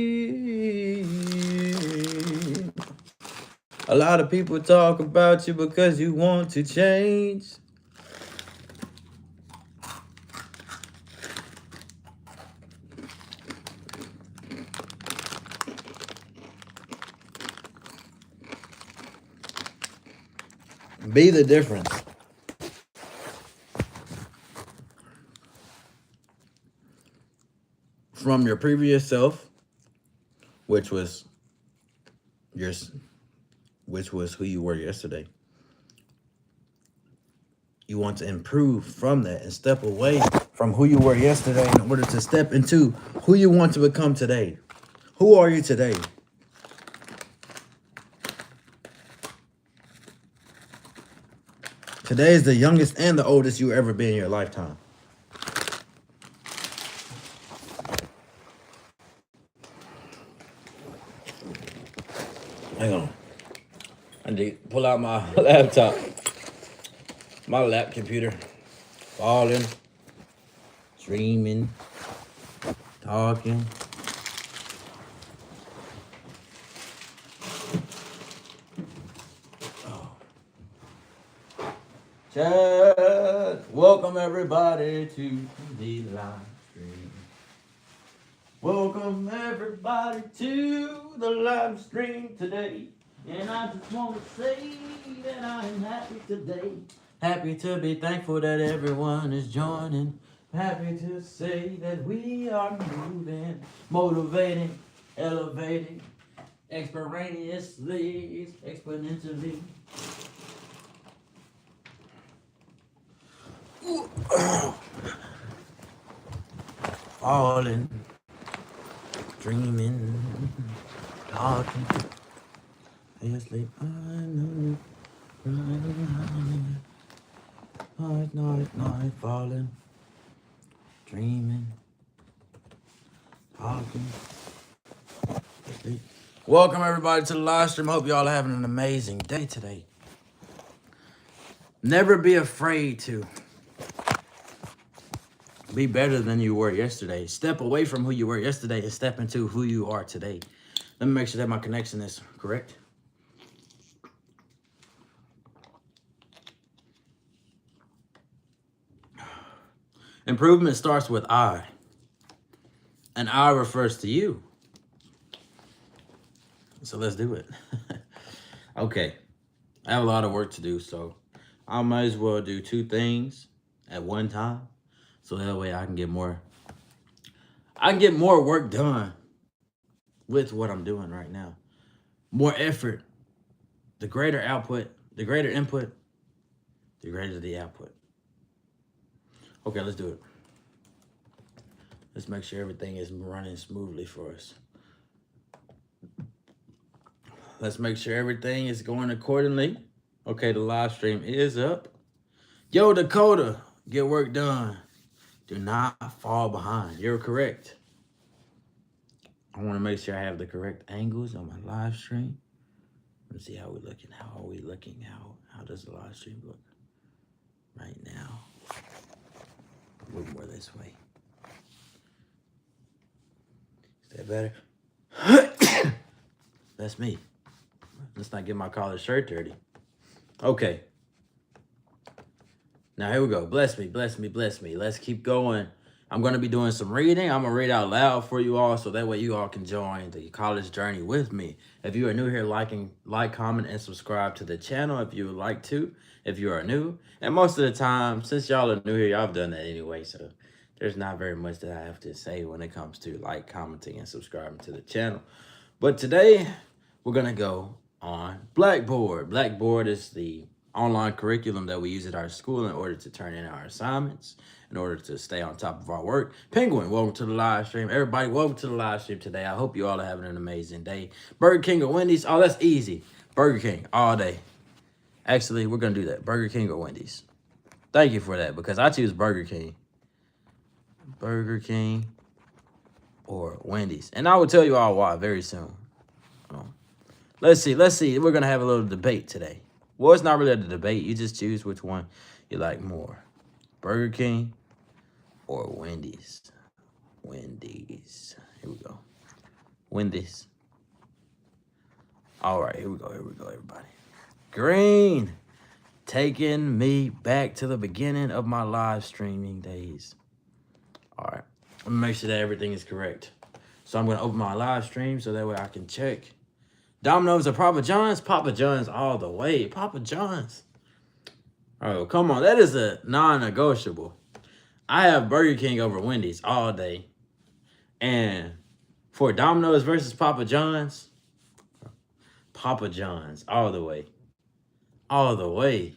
A lot of people talk about you because you want to change. Be the difference. From your previous self, which was your which was who you were yesterday. You want to improve from that and step away from who you were yesterday in order to step into who you want to become today. Who are you today? Today is the youngest and the oldest you ever be in your lifetime. Hang on. I need to pull out my laptop. My lap computer. Falling. Streaming. Talking. Chat. Welcome everybody to the live stream. Welcome everybody to the live stream today. And I just want to say that I am happy today. Happy to be thankful that everyone is joining. Happy to say that we are moving, motivating, elevating, exponentially. Falling, dreaming, talking. Asleep, I know. Night, falling, dreaming, talking. Asleep. Welcome everybody to the live stream. Hope y'all are having an amazing day today. Never be afraid to be better than you were yesterday. Step away from who you were yesterday and step into who you are today. Let me make sure that my connection is correct. Improvement starts with I. And I refers to you. So let's do it. Okay. I have a lot of work to do, so I might as well do two things at one time. So that way I can get more work done with what I'm doing right now. More effort. The greater output, the greater input, the greater the output. Okay, let's do it. Let's make sure everything is running smoothly for us. Let's make sure everything is going accordingly. Okay, the live stream is up. Yo, Dakota, get work done. Do not fall behind. You're correct. I want to make sure I have the correct angles on my live stream. Let's see how we're looking. How are we looking? How does the live stream look right now? Move more this way. Is that better? That's me. Let's not get my collared shirt dirty. Okay. Now here we go. Bless me, bless me, bless me. Let's keep going. I'm going to be doing some reading. I'm going to read out loud for you all so that way you all can join the college journey with me. If you are new here, like, comment, and subscribe to the channel if you would like to, if you are new. And most of the time, since y'all are new here, y'all have done that anyway. So there's not very much that I have to say when it comes to like, commenting, and subscribing to the channel. But today, we're going to go on Blackboard. Blackboard is the online curriculum that we use at our school in order to turn in our assignments, in order to stay on top of our work. Penguin, welcome to the live stream. Everybody, welcome to the live stream today. I hope you all are having an amazing day. Burger King or Wendy's? Oh, that's easy. Burger King all day. Actually, we're going to do that. Burger King or Wendy's? Thank you for that, because I choose Burger King. Burger King or Wendy's. And I will tell you all why very soon. Let's see. We're going to have a little debate today. Well, it's not really a debate. You just choose which one you like more. Burger King or Wendy's? Wendy's. Here we go. Wendy's. All right, here we go, everybody. Green, taking me back to the beginning of my live streaming days. All right, let me make sure that everything is correct. So I'm gonna open my live stream so that way I can check. Domino's or Papa John's? Papa John's all the way. Papa John's. Oh, come on, that is a non-negotiable. I have Burger King over Wendy's all day. And for Domino's versus Papa John's, Papa John's all the way. All the way.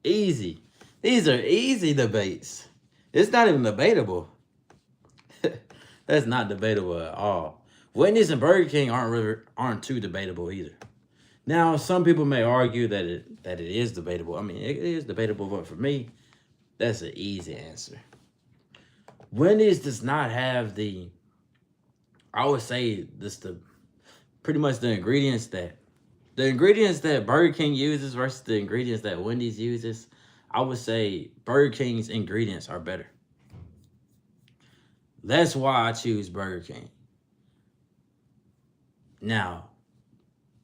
Easy. These are easy debates. It's not even debatable. That's not debatable at all. Wendy's and Burger King aren't too debatable either. Now, some people may argue that it is debatable. I mean, it is debatable, but for me, that's an easy answer. Wendy's does not have I would say pretty much the ingredients that Burger King uses versus the ingredients that Wendy's uses. I would say Burger King's ingredients are better. That's why I choose Burger King. Now,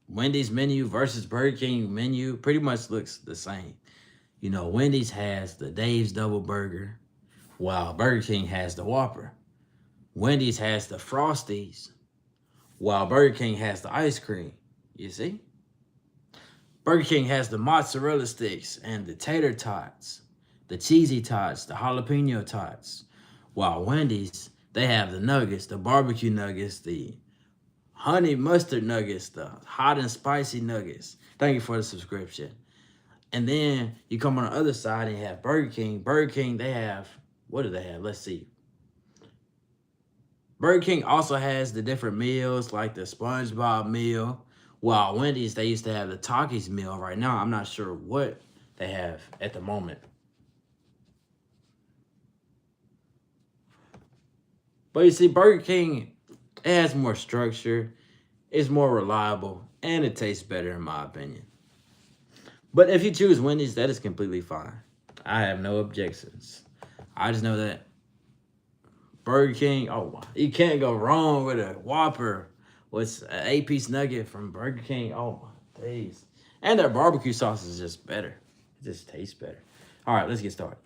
Wendy's menu versus Burger King menu pretty much looks the same. You know, Wendy's has the Dave's Double Burger, while Burger King has the Whopper. Wendy's has the Frosties, while Burger King has the ice cream. You see? Burger King has the mozzarella sticks and the tater tots, the cheesy tots, the jalapeno tots, while Wendy's, they have the nuggets, the barbecue nuggets, the honey mustard nuggets, the hot and spicy nuggets. Thank you for the subscription. And then you come on the other side and you have Burger King. Burger King, they have, what do they have? Let's see. Burger King also has the different meals like the SpongeBob meal, while Wendy's, they used to have the Takis meal. Right now, I'm not sure what they have at the moment. But you see, Burger King, it has more structure, it's more reliable, and it tastes better in my opinion. But if you choose Wendy's, that is completely fine. I have no objections. I just know that Burger King, oh, you can't go wrong with a Whopper with an 8-piece nugget from Burger King. Oh my days. And their barbecue sauce is just better. It just tastes better. All right, let's get started.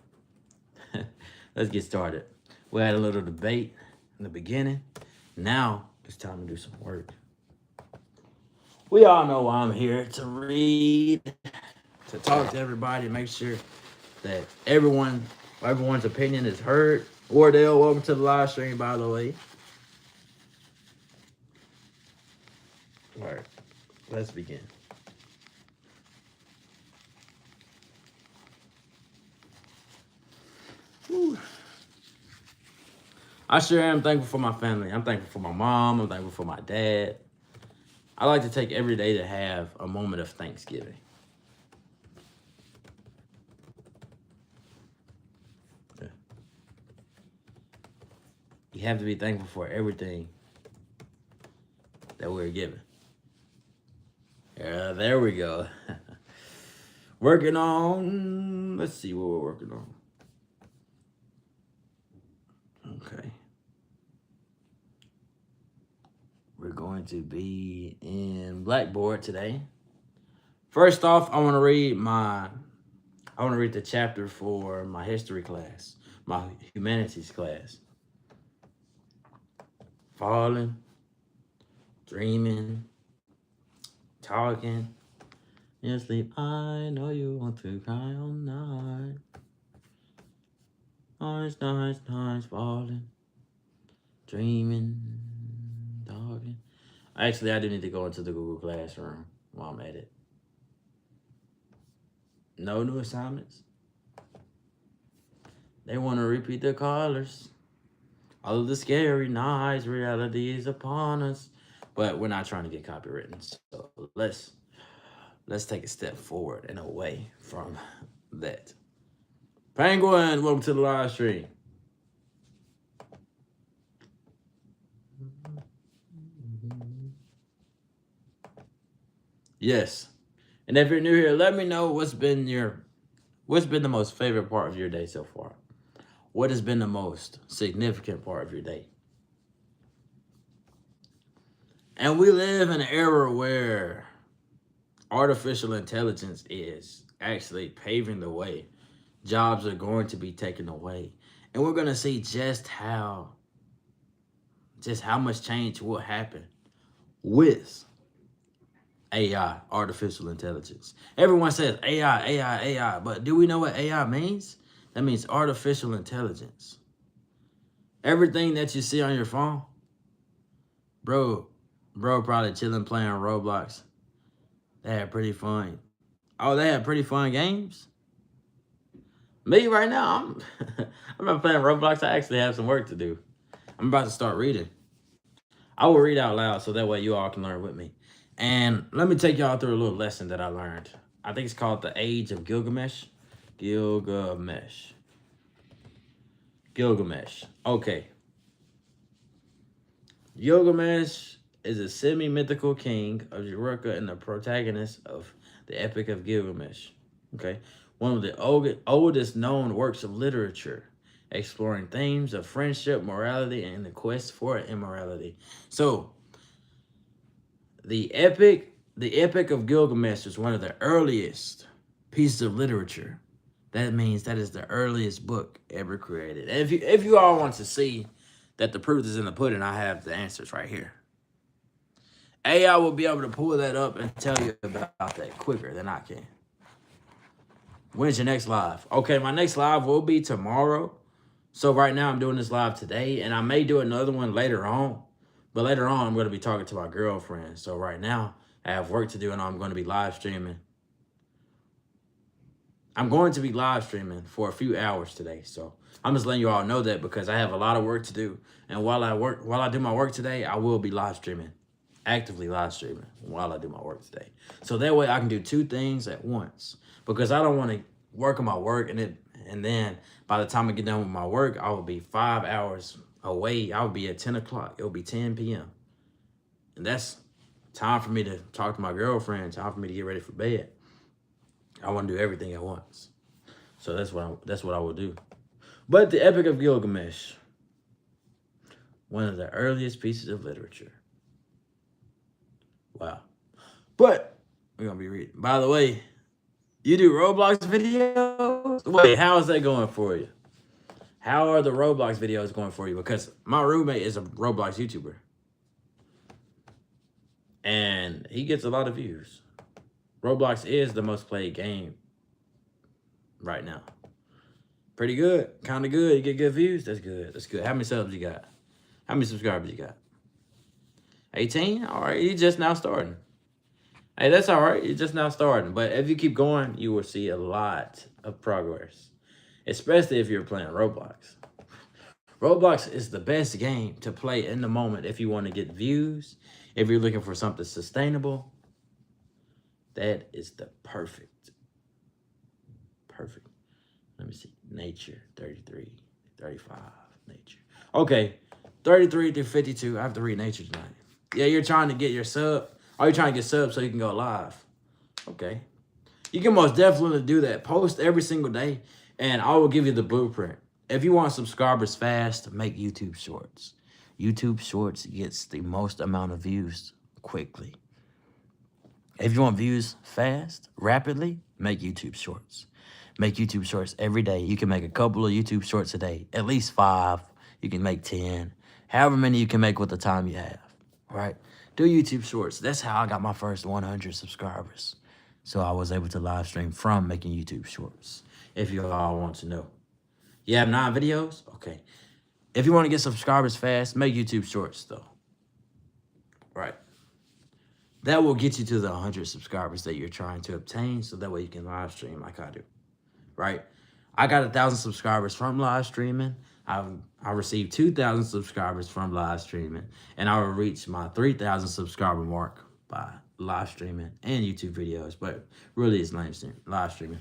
Let's get started. We had a little debate in the beginning. Now it's time to do some work. We all know why I'm here, to read, to talk to everybody, make sure that everyone's opinion is heard. Wardell, welcome to the live stream, by the way. All right, let's begin. Whew. I sure am thankful for my family. I'm thankful for my mom. I'm thankful for my dad. I like to take every day to have a moment of Thanksgiving. Yeah. You have to be thankful for everything that we're given. Yeah, there we go. Working on, let's see what we're working on. Okay. We're going to be in Blackboard today. First off, I want to read the chapter for my history class, my humanities class. Falling, dreaming, talking, in sleep. I know you want to cry all night. Nights, falling, dreaming, talking. Actually, I do need to go into the Google Classroom while I'm at it. No new assignments. They want to repeat the colors. All of the scary nights, reality is upon us. But we're not trying to get copywritten. So let's take a step forward and away from that. Penguin, welcome to the live stream. Yes. And if you're new here, let me know what's been the most favorite part of your day so far. What has been the most significant part of your day? And we live in an era where artificial intelligence is actually paving the way. Jobs are going to be taken away. And we're going to see just how much change will happen with AI, artificial intelligence. Everyone says AI, AI, AI, but do we know what AI means? That means artificial intelligence. Everything that you see on your phone, bro, probably chilling playing Roblox. They had pretty fun. Oh, they had pretty fun games. Me right now, I'm not playing Roblox. I actually have some work to do. I'm about to start reading. I will read out loud so that way you all can learn with me. And let me take y'all through a little lesson that I learned. I think it's called The Age of Gilgamesh. Gilgamesh. Okay. Gilgamesh is a semi-mythical king of Uruk and the protagonist of the Epic of Gilgamesh. Okay. One of the oldest known works of literature, exploring themes of friendship, morality, and the quest for immortality. So, the Epic of Gilgamesh is one of the earliest pieces of literature. That means that is the earliest book ever created. And if you all want to see that the proof is in the pudding, I have the answers right here. AI will be able to pull that up and tell you about that quicker than I can. When's your next live? Okay, my next live will be tomorrow. So right now I'm doing this live today, and I may do another one later on. But later on, I'm going to be talking to my girlfriend. So right now, I have work to do, and I'm going to be live streaming. I'm going to be live streaming for a few hours today. So I'm just letting you all know that because I have a lot of work to do. And while I do my work today, I will be live streaming, actively live streaming while I do my work today. So that way I can do two things at once because I don't want to work on my work and then by the time I get done with my work, I will be 5 hours away. I will be at 10 o'clock. It will be 10 p.m. And that's time for me to talk to my girlfriend, time for me to get ready for bed. I want to do everything at once. So that's what I will do. But the Epic of Gilgamesh, one of the earliest pieces of literature. Wow. But we're going to be reading. By the way, you do Roblox videos? Wait, how is that going for you? How are the Roblox videos going for you? Because my roommate is a Roblox YouTuber. And he gets a lot of views. Roblox is the most played game right now. Pretty good. Kind of good. You get good views? That's good. That's good. How many subs you got? How many subscribers you got? 18? All right. You're just now starting. Hey, that's all right. You're just now starting. But if you keep going, you will see a lot of progress. Especially if you're playing Roblox. Roblox is the best game to play in the moment if you want to get views. If you're looking for something sustainable. That is the perfect. Let me see. Nature, 33, 35, nature. Okay, 33 through 52. I have to read nature tonight. Yeah, you're trying to get your sub. Are you trying to get subs so you can go live? Okay. You can most definitely do that. Post every single day, and I will give you the blueprint. If you want subscribers fast, make YouTube Shorts. YouTube Shorts gets the most amount of views quickly. If you want views fast, rapidly, make YouTube Shorts. Make YouTube Shorts every day. You can make a couple of YouTube Shorts a day, at least 5. You can make 10, however many you can make with the time you have, right? Do YouTube Shorts. That's how I got my first 100 subscribers. So I was able to live stream from making YouTube Shorts, if you all want to know. You have 9 videos? Okay. If you want to get subscribers fast, make YouTube Shorts, though. Right. That will get you to the 100 subscribers that you're trying to obtain, so that way you can live stream like I do, right? I got 1,000 subscribers from live streaming. I received 2,000 subscribers from live streaming, and I will reach my 3,000 subscriber mark by live streaming and YouTube videos, but really it's live streaming.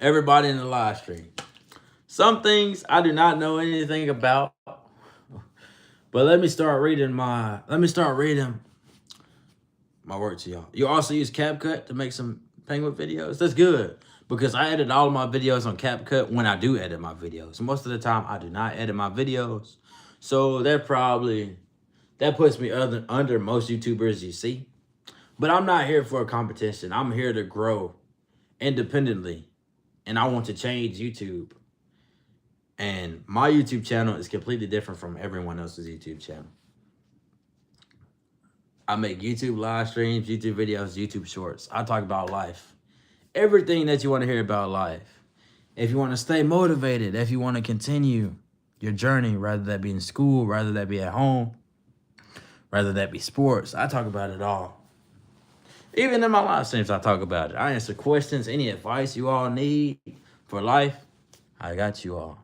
Everybody in the live stream. Some things I do not know anything about, but let me start reading my work to y'all. You also use CapCut to make some penguin videos. That's good. because I edit all of my videos on CapCut when I do edit my videos. Most of the time, I do not edit my videos. So that puts me under most YouTubers you see. But I'm not here for a competition. I'm here to grow independently. And I want to change YouTube. And my YouTube channel is completely different from everyone else's YouTube channel. I make YouTube live streams, YouTube videos, YouTube shorts. I talk about life. Everything that you want to hear about life. If you want to stay motivated, if you want to continue your journey, rather that be in school, rather that be at home, rather that be sports, I talk about it all. Even in my live streams, I talk about it. I answer questions, any advice you all need for life, I got you all.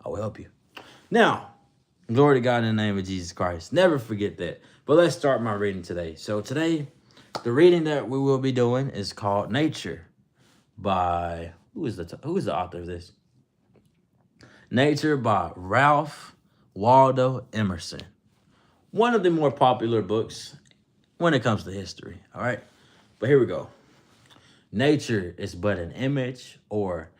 I will help you. Now, glory to God in the name of Jesus Christ. Never forget that. But let's start my reading today. So today, the reading that we will be doing is called Nature by, who is the author of this? Nature by Ralph Waldo Emerson. One of the more popular books when it comes to history, all right? But here we go. Nature is but an image or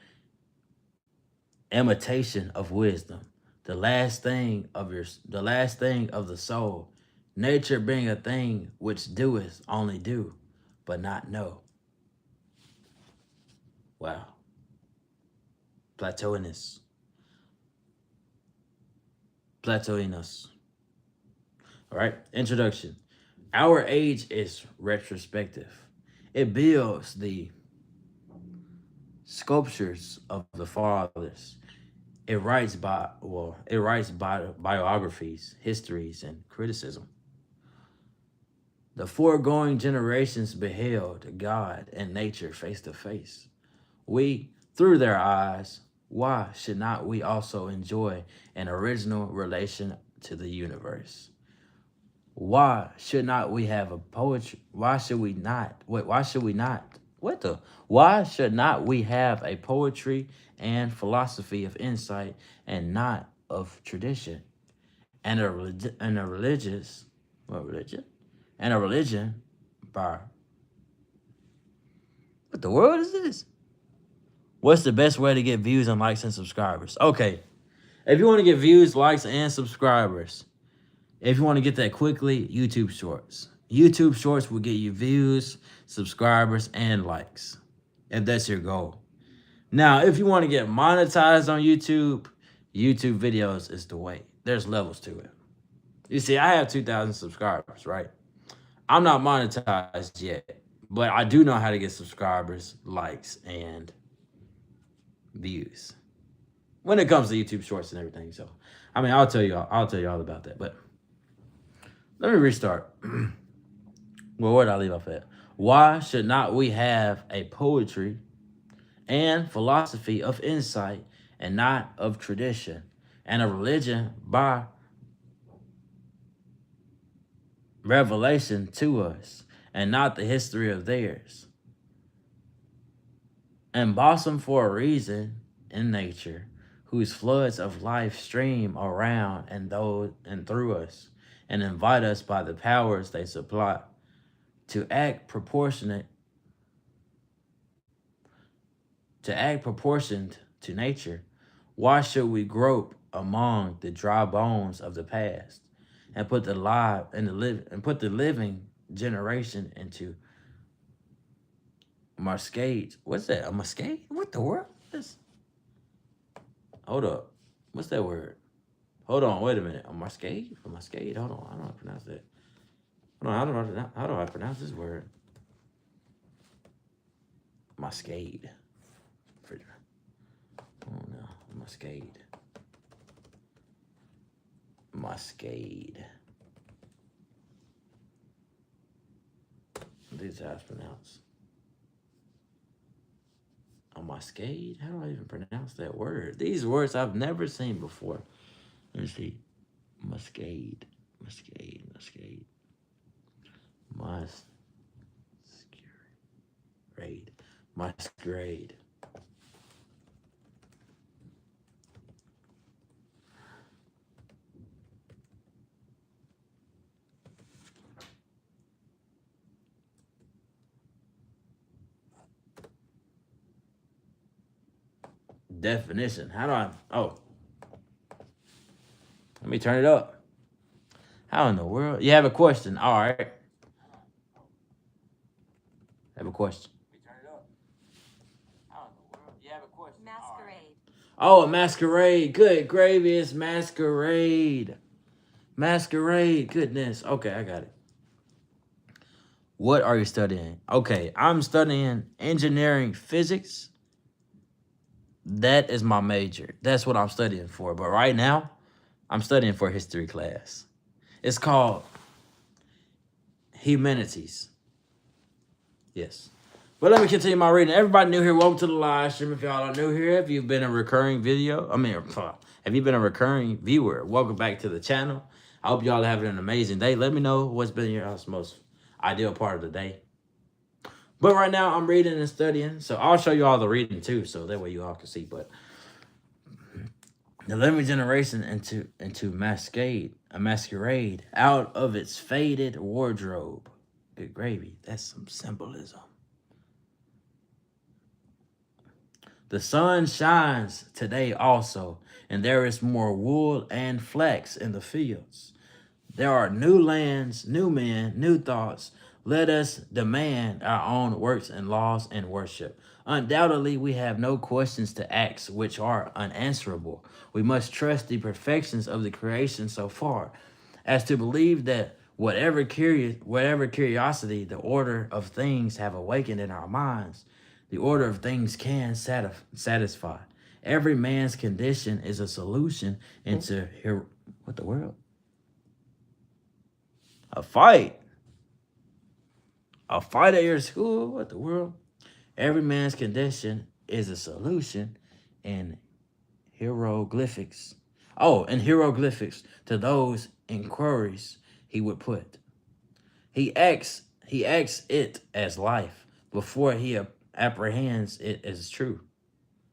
imitation of wisdom, the last thing of the soul. Nature being a thing which doeth only do, but not know. Wow. Platoninus. All right, introduction. Our age is retrospective. It builds the sculptures of the fathers. It writes biographies, histories, and criticism. The foregoing generations beheld God and nature face to face. We, through their eyes, why should not we also enjoy an original relation to the universe? Why should not we have a poetry? Why should we not? Why should we not? Why should not we have a poetry and philosophy of insight and not of tradition? And a religious, what religion? And a religion by, what the world is this? What's the best way to get views and likes and subscribers? Okay, if you want to get views, likes, and subscribers, if you want to get that quickly, YouTube Shorts. YouTube Shorts will get you views, subscribers, and likes, if that's your goal. Now, if you want to get monetized on YouTube, YouTube videos is the way. There's levels to it. You see, I have 2,000 subscribers, right? I'm not monetized yet, but I do know how to get subscribers, likes, and views when it comes to YouTube Shorts and everything. So, I mean, I'll tell you all about that. But let me restart. Well, where did I leave off at? Why should not we have a poetry and philosophy of insight and not of tradition, and a religion by revelation to us, and not the history of theirs? And blossom for a reason in nature, whose floods of life stream around and through us, and invite us by the powers they supply to act proportioned to nature. Why should we grope among the dry bones of the past and put the living generation into Muscade? What's that? A muscade? What the world? Hold up. What's that word? Hold on. Wait a minute. A muscade? A muscade? Hold on. I don't know how to pronounce that. Hold on. How do I pronounce this word? Muscade. Oh no. Muscade. Muscade. This is how it's pronounced. A muscade? How do I even pronounce that word? These words I've never seen before. Let me see. Muscade. Muscade. Muscade. Muscade. Muscade. Definition. How do I? Oh, let me turn it up. How in the world? You have a question. All right. I have a question. Masquerade. Oh, masquerade. Good gravy. It's masquerade. Masquerade. Goodness. Okay, I got it. What are you studying? Okay, I'm studying engineering physics. That is my major. That's what I'm studying for. But right now, I'm studying for history class. It's called Humanities. Yes. But let me continue my reading. Everybody new here, welcome to the live stream. If y'all are new here, if you've been a recurring have you been a recurring viewer, welcome back to the channel. I hope y'all are having an amazing day. Let me know what's been your most ideal part of the day. But right now, I'm reading and studying, so I'll show you all the reading too, so that way you all can see. But the living generation into masquerade out of its faded wardrobe. Good gravy. That's some symbolism. The sun shines today also, and there is more wool and flax in the fields. There are new lands, new men, new thoughts. Let us demand our own works and laws and worship. Undoubtedly, we have no questions to ask which are unanswerable. We must trust the perfections of the creation so far as to believe that whatever curiosity the order of things have awakened in our minds, the order of things can satisfy. Every man's condition is a solution into what the world? A fight at your school? What the world? Every man's condition is a solution in hieroglyphics. Oh, in hieroglyphics to those inquiries he would put. He acts it as life before he apprehends it as true.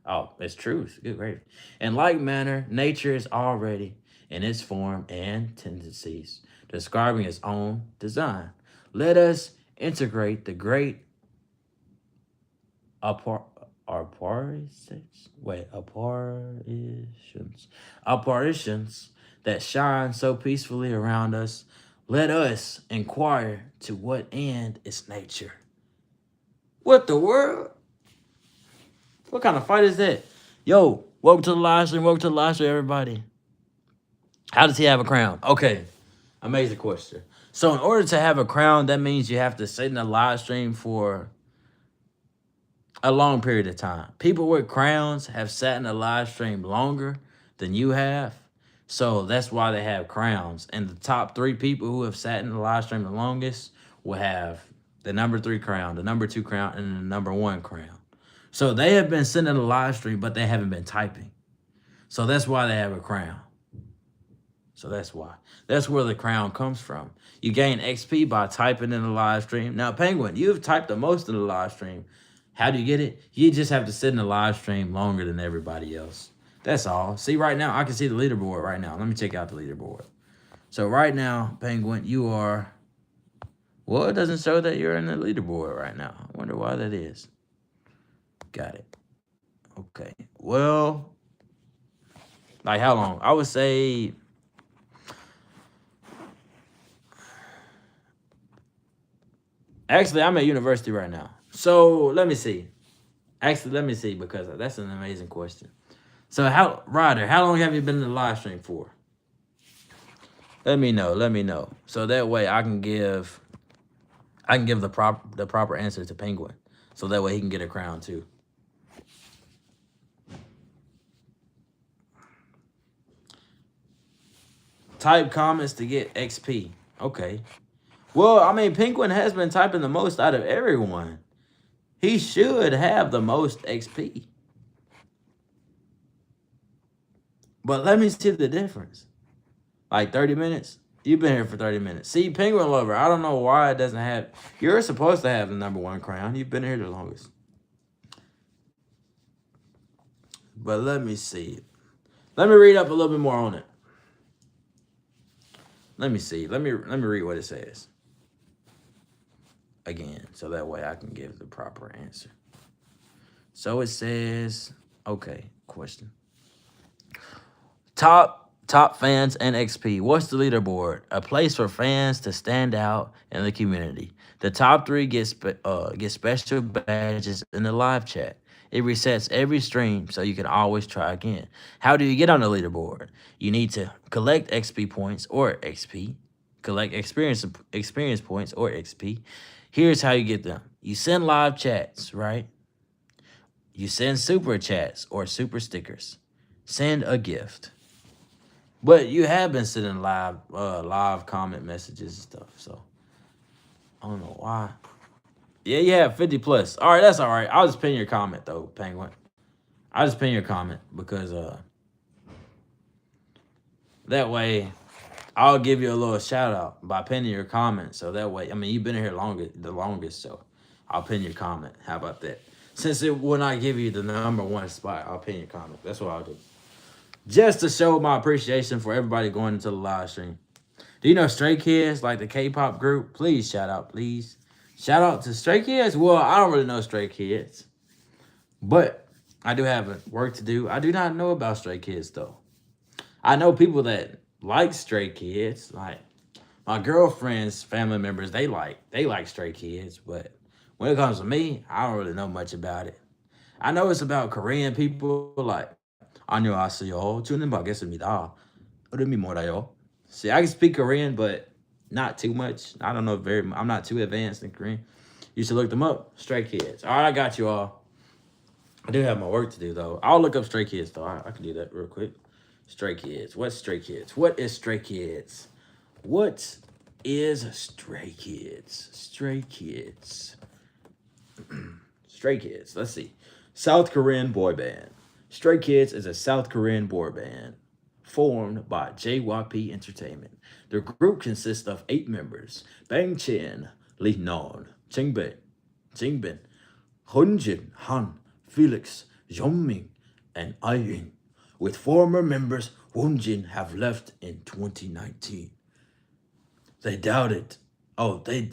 Oh, it's truth. Good gravy. In like manner, nature is already in its form and tendencies, describing its own design. Let us integrate the great apparitions that shine so peacefully around us. Let us inquire to what end is nature. What the world? What kind of fight is that? Yo, welcome to the live stream. Welcome to the live stream, everybody. How does he have a crown? Okay, amazing question. So in order to have a crown, that means you have to sit in the live stream for a long period of time. People with crowns have sat in the live stream longer than you have. So that's why they have crowns. And the top 3 people who have sat in the live stream the longest will have the number 3 crown, the number 2 crown, and the number 1 crown. So they have been sitting in the live stream, but they haven't been typing. So that's why they have a crown. So that's why. That's where the crown comes from. You gain XP by typing in the live stream. Now, Penguin, you've typed the most in the live stream. How do you get it? You just have to sit in the live stream longer than everybody else. That's all. See, right now, I can see the leaderboard right now. Let me check out the leaderboard. So right now, Penguin, you are... Well, it doesn't show that you're in the leaderboard right now. I wonder why that is. Got it. Okay. Well, like how long? I would say... Actually, I'm at university right now. So let me see. Actually, let me see, because that's an amazing question. So Ryder, how long have you been in the live stream for? Let me know. So that way I can give the proper answer to Penguin. So that way he can get a crown too. Type comments to get XP. Okay. Well, I mean, Penguin has been typing the most out of everyone. He should have the most XP. But let me see the difference. Like 30 minutes? You've been here for 30 minutes. See, Penguin Lover, I don't know why it doesn't have... You're supposed to have the number 1 crown. You've been here the longest. But let me see. Let me read up a little bit more on it. Let me see. Let me read what it says. Again, so that way I can give the proper answer. So it says, okay, question. Top fans and XP. What's the leaderboard? A place for fans to stand out in the community. The top three get special badges in the live chat. It resets every stream, so you can always try again. How do you get on the leaderboard? You need to collect XP points or XP, collect experience points or XP. Here's how you get them. You send live chats, right? You send super chats or super stickers. Send a gift. But you have been sending live comment messages and stuff, so I don't know why. Yeah, you have 50 plus. All right, that's all right. I'll just pin your comment though, Penguin. I'll just pin your comment because that way I'll give you a little shout out by pinning your comment. So that way, I mean, you've been here the longest, so I'll pin your comment. How about that? Since it will not give you the number one spot, I'll pin your comment. That's what I'll do. Just to show my appreciation for everybody going into the live stream. Do you know Stray Kids, like the K-pop group? Please shout out, please. Shout out to Stray Kids. Well, I don't really know Stray Kids, but I do have work to do. I do not know about Stray Kids though. I know people that like Stray Kids, like my girlfriend's family members. They like Stray Kids, but when it comes to me, I don't really know much about it. I know it's about Korean people, like 안녕하세요. 주는 받겠습니다. 이름이 뭐라요? See, I can speak Korean, but not too much. I don't know I'm not too advanced in Korean. You should look them up. Stray Kids. All right, I got you all. I do have my work to do, though. I'll look up Stray Kids, though. I can do that real quick. Stray Kids. What's Stray Kids? What is Stray Kids? What is Stray Kids? Stray Kids. Stray Kids. Let's see. South Korean boy band. Stray Kids is a South Korean boy band formed by JYP Entertainment. The group consists of 8 members: Bang Chin, Lee Non, Jingbin, Hunjin, Han, Felix, Jongmin, and Ayin. With former members, Wonjin have left in 2019. They doubted. They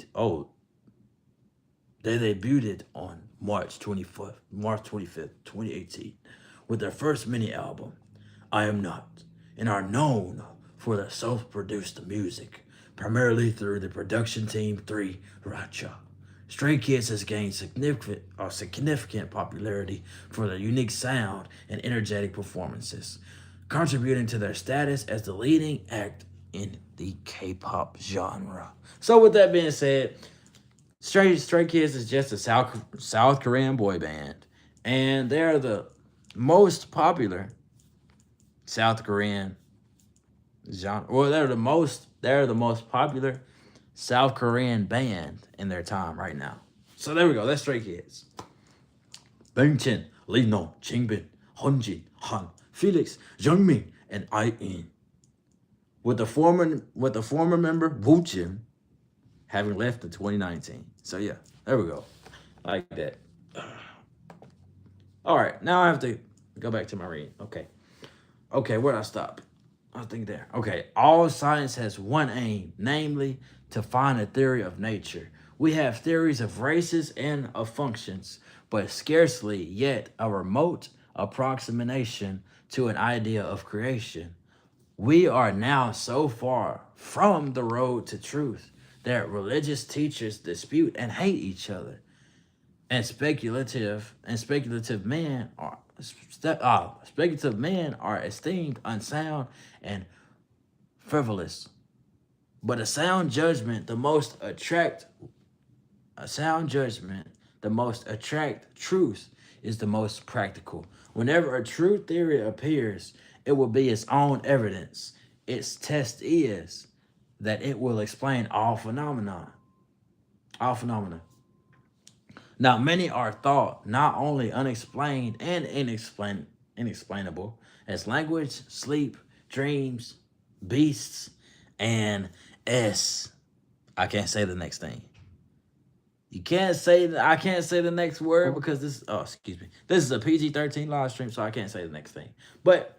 debuted on March 25th, 2018, with their first mini album, I Am Not, and are known for their self-produced music, primarily through the production team 3 Racha. Stray Kids has gained significant popularity for their unique sound and energetic performances, contributing to their status as the leading act in the K-pop genre. So with that being said, Stray Kids is just a South Korean boy band, and they're the most popular South Korean genre. Well, they're the most popular South Korean band in their time right now. So there we go. That's Stray Kids. Bangchin, Lee No, Jingbin, Hunjin, Han, Felix, Jungmin, and Ayin. With the former member Woojin having left in 2019. So yeah, there we go. Like that. All right, now I have to go back to my reading. Okay, where'd I stop? I think there. Okay, all science has one aim, namely to find a theory of nature. We have theories of races and of functions, but scarcely yet a remote approximation to an idea of creation. We are now so far from the road to truth that religious teachers dispute and hate each other, and speculative men are esteemed unsound and frivolous. But a sound judgment, the most attract truth is the most practical. Whenever a true theory appears, it will be its own evidence. Its test is that it will explain all phenomena. Now, many are thought not only unexplained and inexplainable as language, sleep, dreams, beasts, and I can't say the next thing. I can't say the next word because this is a PG-13 live stream, so I can't say the next thing. But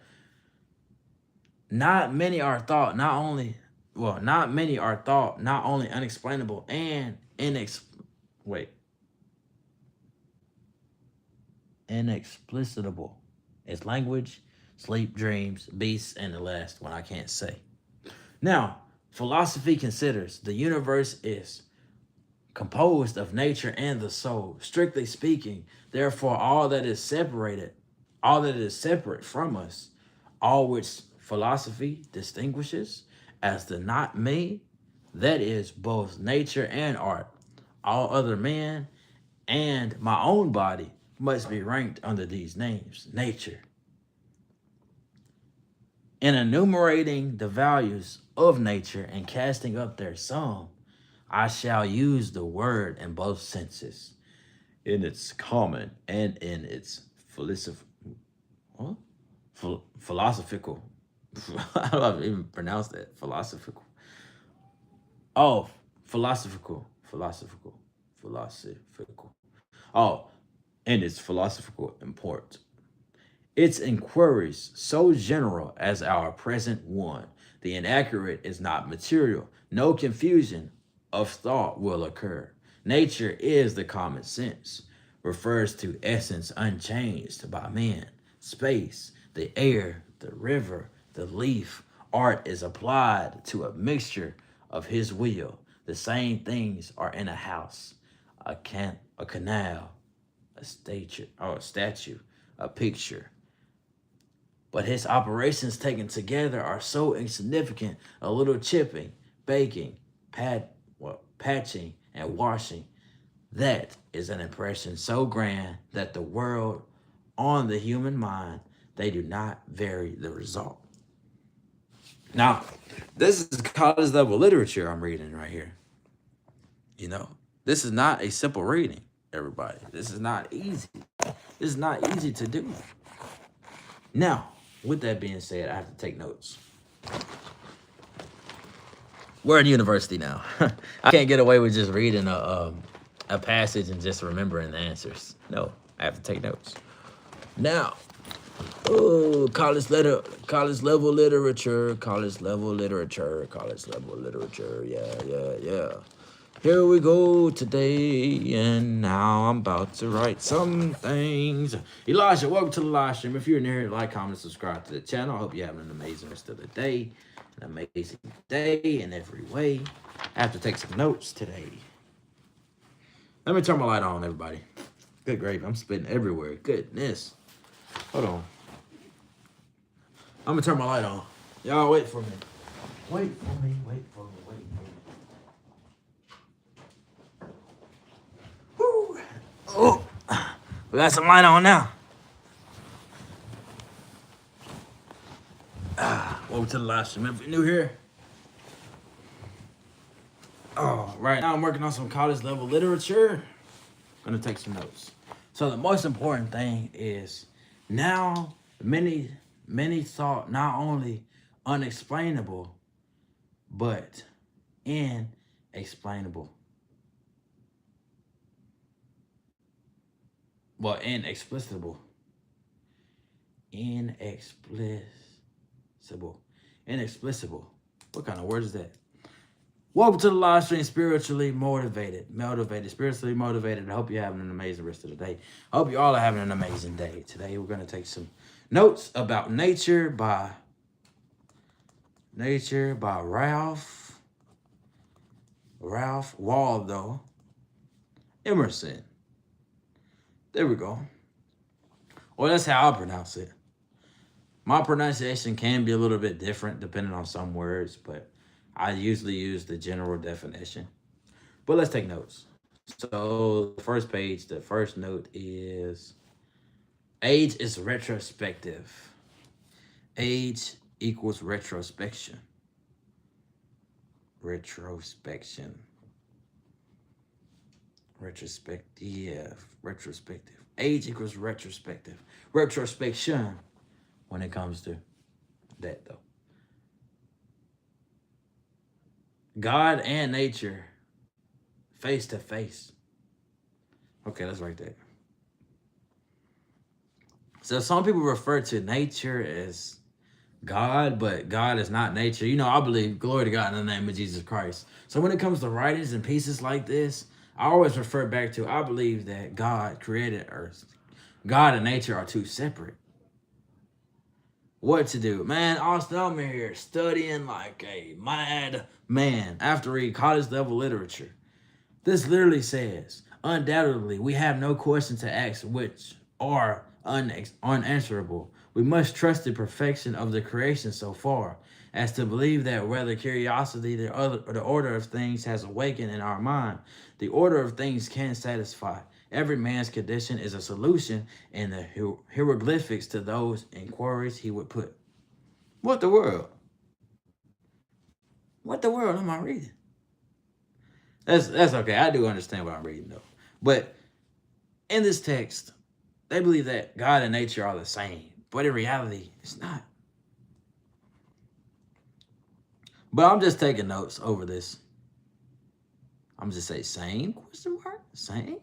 not many are thought not only unexplainable and inexplicable. It's language, sleep, dreams, beasts, and the last one I can't say. Now, philosophy considers the universe is composed of nature and the soul. Strictly speaking, therefore, all that is separate from us, all which philosophy distinguishes as the not me, that is both nature and art, all other men, and my own body must be ranked under these names nature. In enumerating the values of nature and casting up their sum, I shall use the word in both senses, in its common and in its huh? Philosophical. I don't even pronounce that. Philosophical. Oh, philosophical. Oh, and its philosophical import. Its inquiries so general as our present one. The inaccurate is not material. No confusion of thought will occur. Nature is the common sense, refers to essence unchanged by man, space, the air, the river, the leaf. Art is applied to a mixture of his will. The same things are in a house, a canal, a statue, a picture, but his operations taken together are so insignificant. A little chipping, baking, patching, and washing. That is an impression so grand that the world on the human mind, they do not vary the result. Now, this is college level literature I'm reading right here. You know, this is not a simple reading, everybody. This is not easy. This is not easy to do. Now, with that being said, I have to take notes. We're in university now. I can't get away with just reading a passage and just remembering the answers. No, I have to take notes. Now, college level literature. Yeah. Here we go today, and now I'm about to write some things. Elijah, welcome to the live stream. If you're new here, like, comment, subscribe to the channel. I hope you're having an amazing rest of the day. An amazing day in every way. I have to take some notes today. Let me turn my light on, everybody. Good gravy. I'm spitting everywhere. Goodness. Hold on. I'm going to turn my light on. Y'all wait for me. Wait for me. Woo. Oh, we got some light on now. Welcome to the live stream. If you're new here. Right now I'm working on some college level literature. I'm going to take some notes. So the most important thing is now many thought not only unexplainable, but inexplainable. Well, inexplicable. Inexplicable. What kind of word is that? Welcome to the live stream, spiritually motivated. I hope you're having an amazing rest of the day. I hope you all are having an amazing day. Today we're going to take some notes about nature by Ralph Waldo Emerson. There we go. Well, that's how I pronounce it. My pronunciation can be a little bit different depending on some words, but I usually use the general definition. But let's take notes. So the first page, the first note is age is retrospective. Age equals retrospection. Retrospective. Age equals retrospective. Retrospection when it comes to that, though. God and nature face to face. Okay, let's write that. So some people refer to nature as God, but God is not nature. You know, I believe, glory to God in the name of Jesus Christ. So when it comes to writings and pieces like this, I always refer back to, I believe that God created earth. God and nature are two separate. what to do. Man, Austin, I'm in here studying like a mad man after reading college level literature. This literally says, undoubtedly, we have no question to ask which are unanswerable. We must trust the perfection of the creation so far as to believe that whether curiosity, the order of things has awakened in our mind, the order of things can satisfy. Every man's condition is a solution in the hieroglyphics to those inquiries he would put. What the world? What the world am I reading? That's okay. I do understand what I'm reading though. But in this text, they believe that God and nature are the same, but in reality, it's not. But I'm just taking notes over this. I'm just say same question mark same.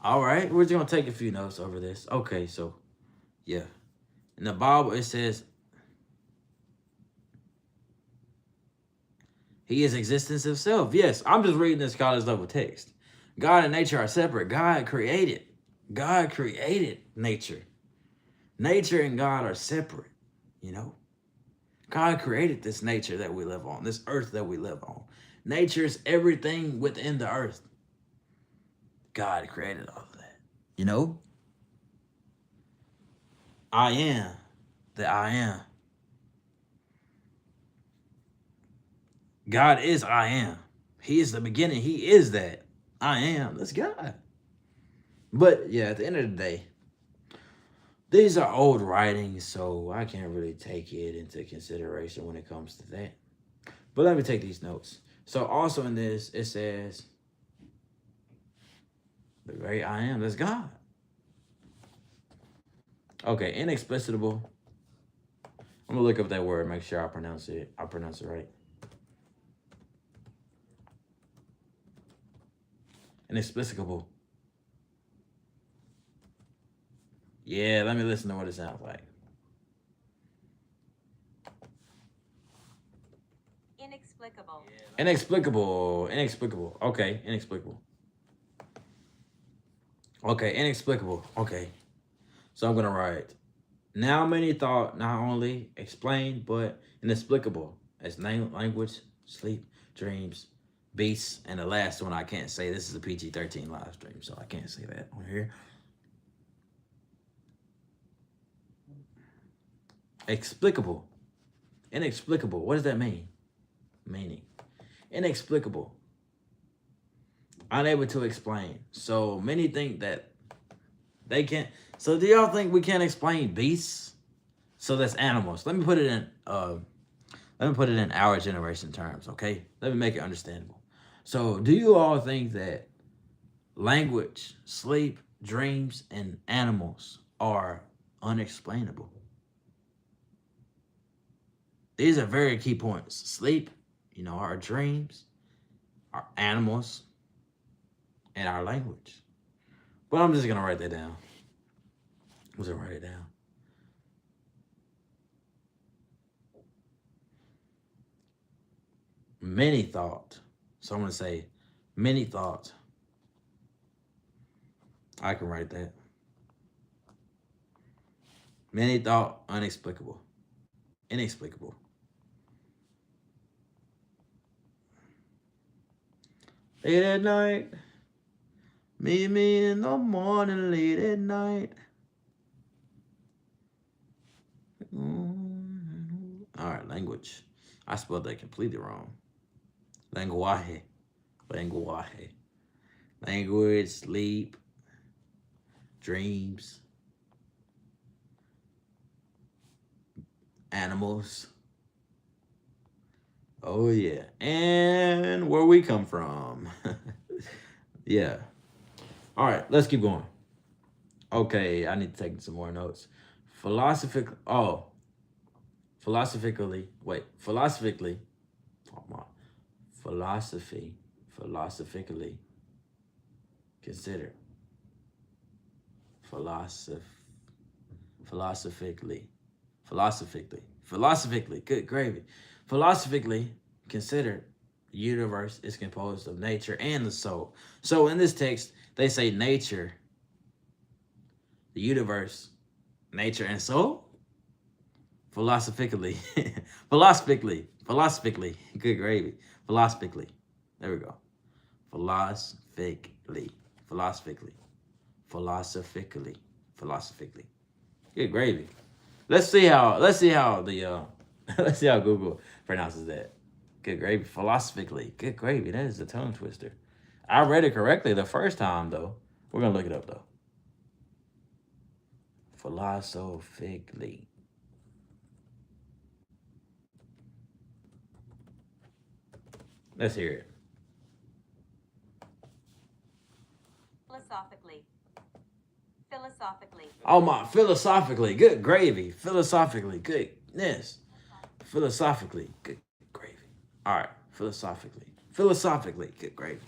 All right, we're just gonna take a few notes over this. Okay, so yeah, in the Bible it says He is existence himself. Yes, I'm just reading this college level text. God and nature are separate. God created nature. Nature and God are separate, you know. God created this nature that we live on, this earth that we live on. Nature is everything within the earth. God created all of that, you know. I am that I am. God is I am. He is the beginning. He is that. I am. That's God. But yeah, at the end of the day, these are old writings, so I can't really take it into consideration when it comes to that. But let me take these notes. So also in this, it says, the great I am, that's God. Okay, inexplicable. I'm gonna look up that word, make sure I pronounce it right. Inexplicable. Yeah, let me listen to what it sounds like. Inexplicable. Inexplicable. Okay, inexplicable. Okay, inexplicable. Okay. So I'm gonna write. Now many thought not only explained but inexplicable as language, sleep, dreams, beasts, and the last one I can't say. This is a PG-13 live stream, so I can't say that on here. Explicable. Inexplicable. What does that mean? Meaning. Inexplicable. Unable to explain. So many think that they can't. So do y'all think we can't explain beasts? So that's animals. Let me put it in our generation terms, okay? Let me make it understandable. So do you all think that language, sleep, dreams, and animals are unexplainable? These are very key points. Sleep, our dreams, our animals, and our language. But I'm just gonna write that down. I'm just gonna write it down. Many thought. So I'm gonna say many thought. I can write that. Many thought unexplicable. Inexplicable. Late at night. Meet me in the morning late at night. All right, language. I spelled that completely wrong. Lenguaje. Language, sleep, dreams, animals. Oh, yeah. And where we come from. Yeah. All right, let's keep going. Okay, I need to take some more notes. Philosophically, philosophically consider. Philosophically, good gravy. Philosophically considered, the universe is composed of nature and the soul. So in this text, they say nature, the universe, nature, and soul. Philosophically. Philosophically. Good gravy. Philosophically. There we go. Philosophically. Philosophically. Philosophically. Philosophically. Good gravy. Let's see how the let's see how Google pronounces that. Good gravy. Philosophically. Good gravy. That is a tongue twister. I read it correctly the first time though. We're gonna look it up though. Philosophically. Let's hear it. Philosophically. Philosophically. Oh my, philosophically. Good gravy. Philosophically. Goodness. Philosophically. Good gravy. All right. Philosophically. Philosophically. Good gravy.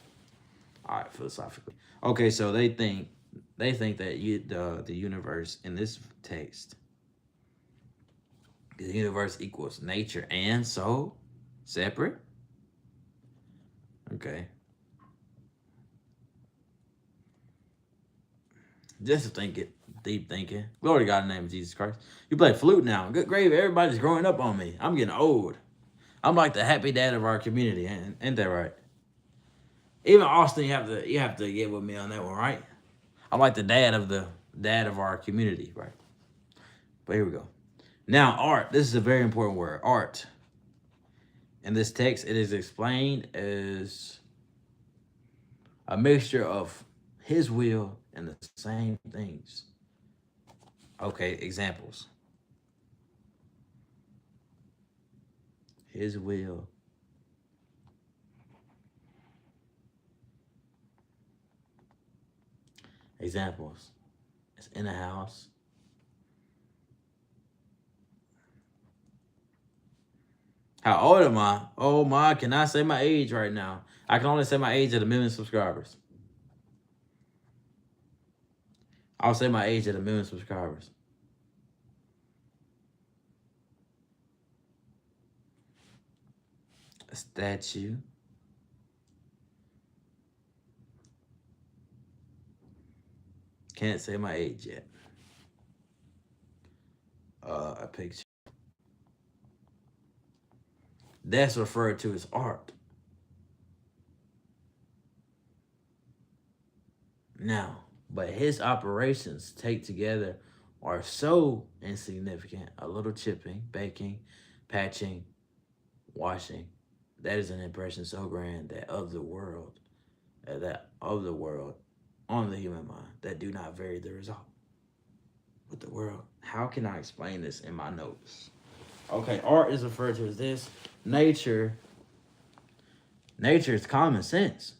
All right. Philosophically. Okay, so they think that the universe in this text, the universe equals nature and soul, separate. Okay. Just thinking, deep thinking. Glory to God in the name of Jesus Christ. You play flute now. Good gravy. Everybody's growing up on me. I'm getting old. I'm like the happy dad of our community. Ain't that right? Even Austin, you have to get with me on that one, right? I'm like the dad of our community, right? But here we go. Now, art. This is a very important word. Art. In this text, it is explained as a mixture of his will and the same things. Okay, examples. His will. Examples. It's in a house. How old am I? Oh my, can I say my age right now? I can only say my age at 1,000,000 subscribers. I'll say my age at 1,000,000 subscribers. A statue. Can't say my age yet. A picture. That's referred to as art. Now, but his operations take together are so insignificant. A little chipping, baking, patching, washing. That is an impression so grand that of the world on the human mind that do not vary the result. With the world, how can I explain this in my notes? Okay, art is referred to as this. Nature is common sense.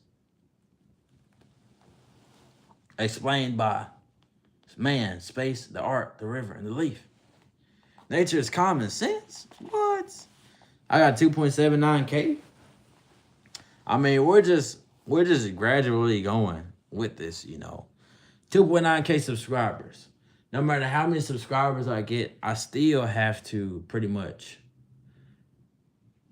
Explained by man, space, the art, the river, and the leaf. Nature is common sense? What? I got 2.79K. I mean, we're just gradually going with this, 2.9K subscribers. No matter how many subscribers I get, I still have to pretty much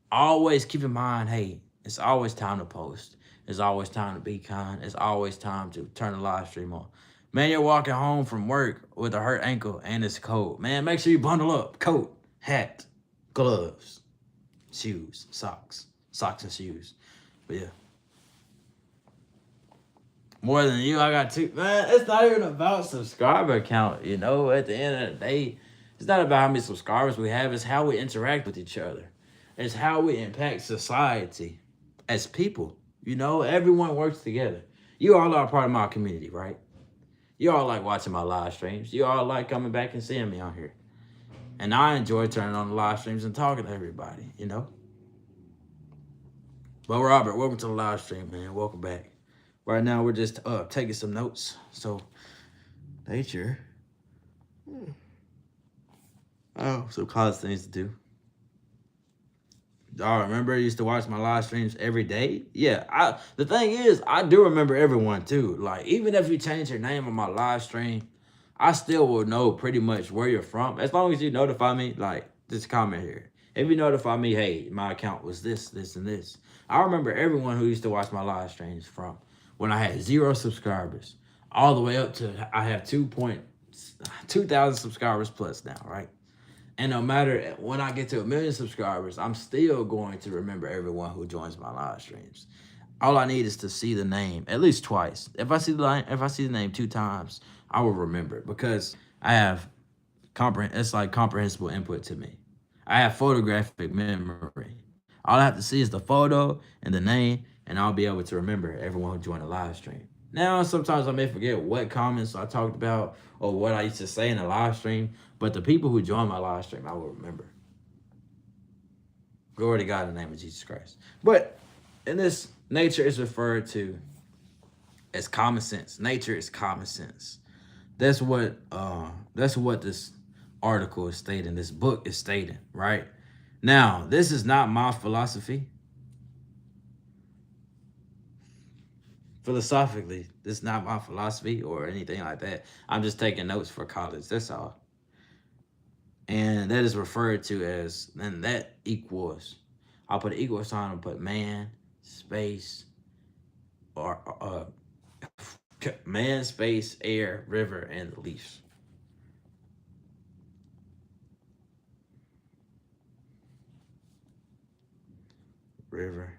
always keep in mind, hey, it's always time to post. It's always time to be kind. It's always time to turn the live stream on. Man, you're walking home from work with a hurt ankle and it's cold. Man, make sure you bundle up. Coat, hat, gloves, shoes, socks and shoes. But yeah. More than you, I got two. Man, it's not even about subscriber count, At the end of the day, it's not about how many subscribers we have. It's how we interact with each other. It's how we impact society as people. Everyone works together. You all are a part of my community, right? You all like watching my live streams. You all like coming back and seeing me on here. And I enjoy turning on the live streams and talking to everybody, But Robert, welcome to the live stream, man. Welcome back. Right now, we're just taking some notes. So, nature. Oh, some college things to do. Y'all remember I used to watch my live streams every day? Yeah, the thing is, I do remember everyone too. Like, even if you change your name on my live stream, I still will know pretty much where you're from. As long as you notify me, like, just comment here. If you notify me, hey, my account was this, and this. I remember everyone who used to watch my live streams from when I had 0 subscribers, all the way up to I have 2,000 subscribers plus now, right? And no matter when I get to 1 million subscribers, I'm still going to remember everyone who joins my live streams. All I need is to see the name at least twice. If I see the name 2 times, I will remember it because I have it's like comprehensible input to me. I have photographic memory. All I have to see is the photo and the name, and I'll be able to remember everyone who joined the live stream. Now, sometimes I may forget what comments I talked about or what I used to say in the live stream, but the people who joined my live stream, I will remember. Glory to God in the name of Jesus Christ. But in this, nature is referred to as common sense. Nature is common sense. That's what this article is stating. This book is stating, right? Now, this is not my philosophy. Philosophically, this is not my philosophy or anything like that. I'm just taking notes for college. That's all. And that is referred to as, and that equals, I'll put an equal sign and put man, space, or man, space, air, river, and the leaves. River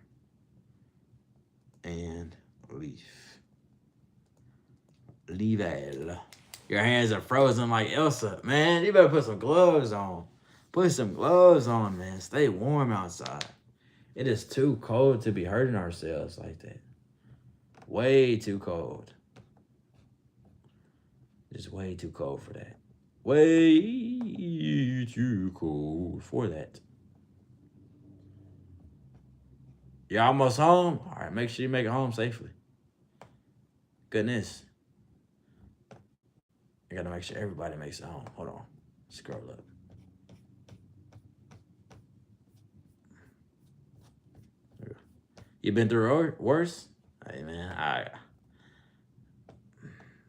and leaf. Level. Your hands are frozen like Elsa. Man, you better put some gloves on. Put some gloves on, man. Stay warm outside. It is too cold to be hurting ourselves like that. Way too cold. It's way too cold for that. Way too cold for that. You're almost home? All right, make sure you make it home safely. Goodness. I gotta make sure everybody makes it home. Hold on. Scroll up. You been through worse? Hey man,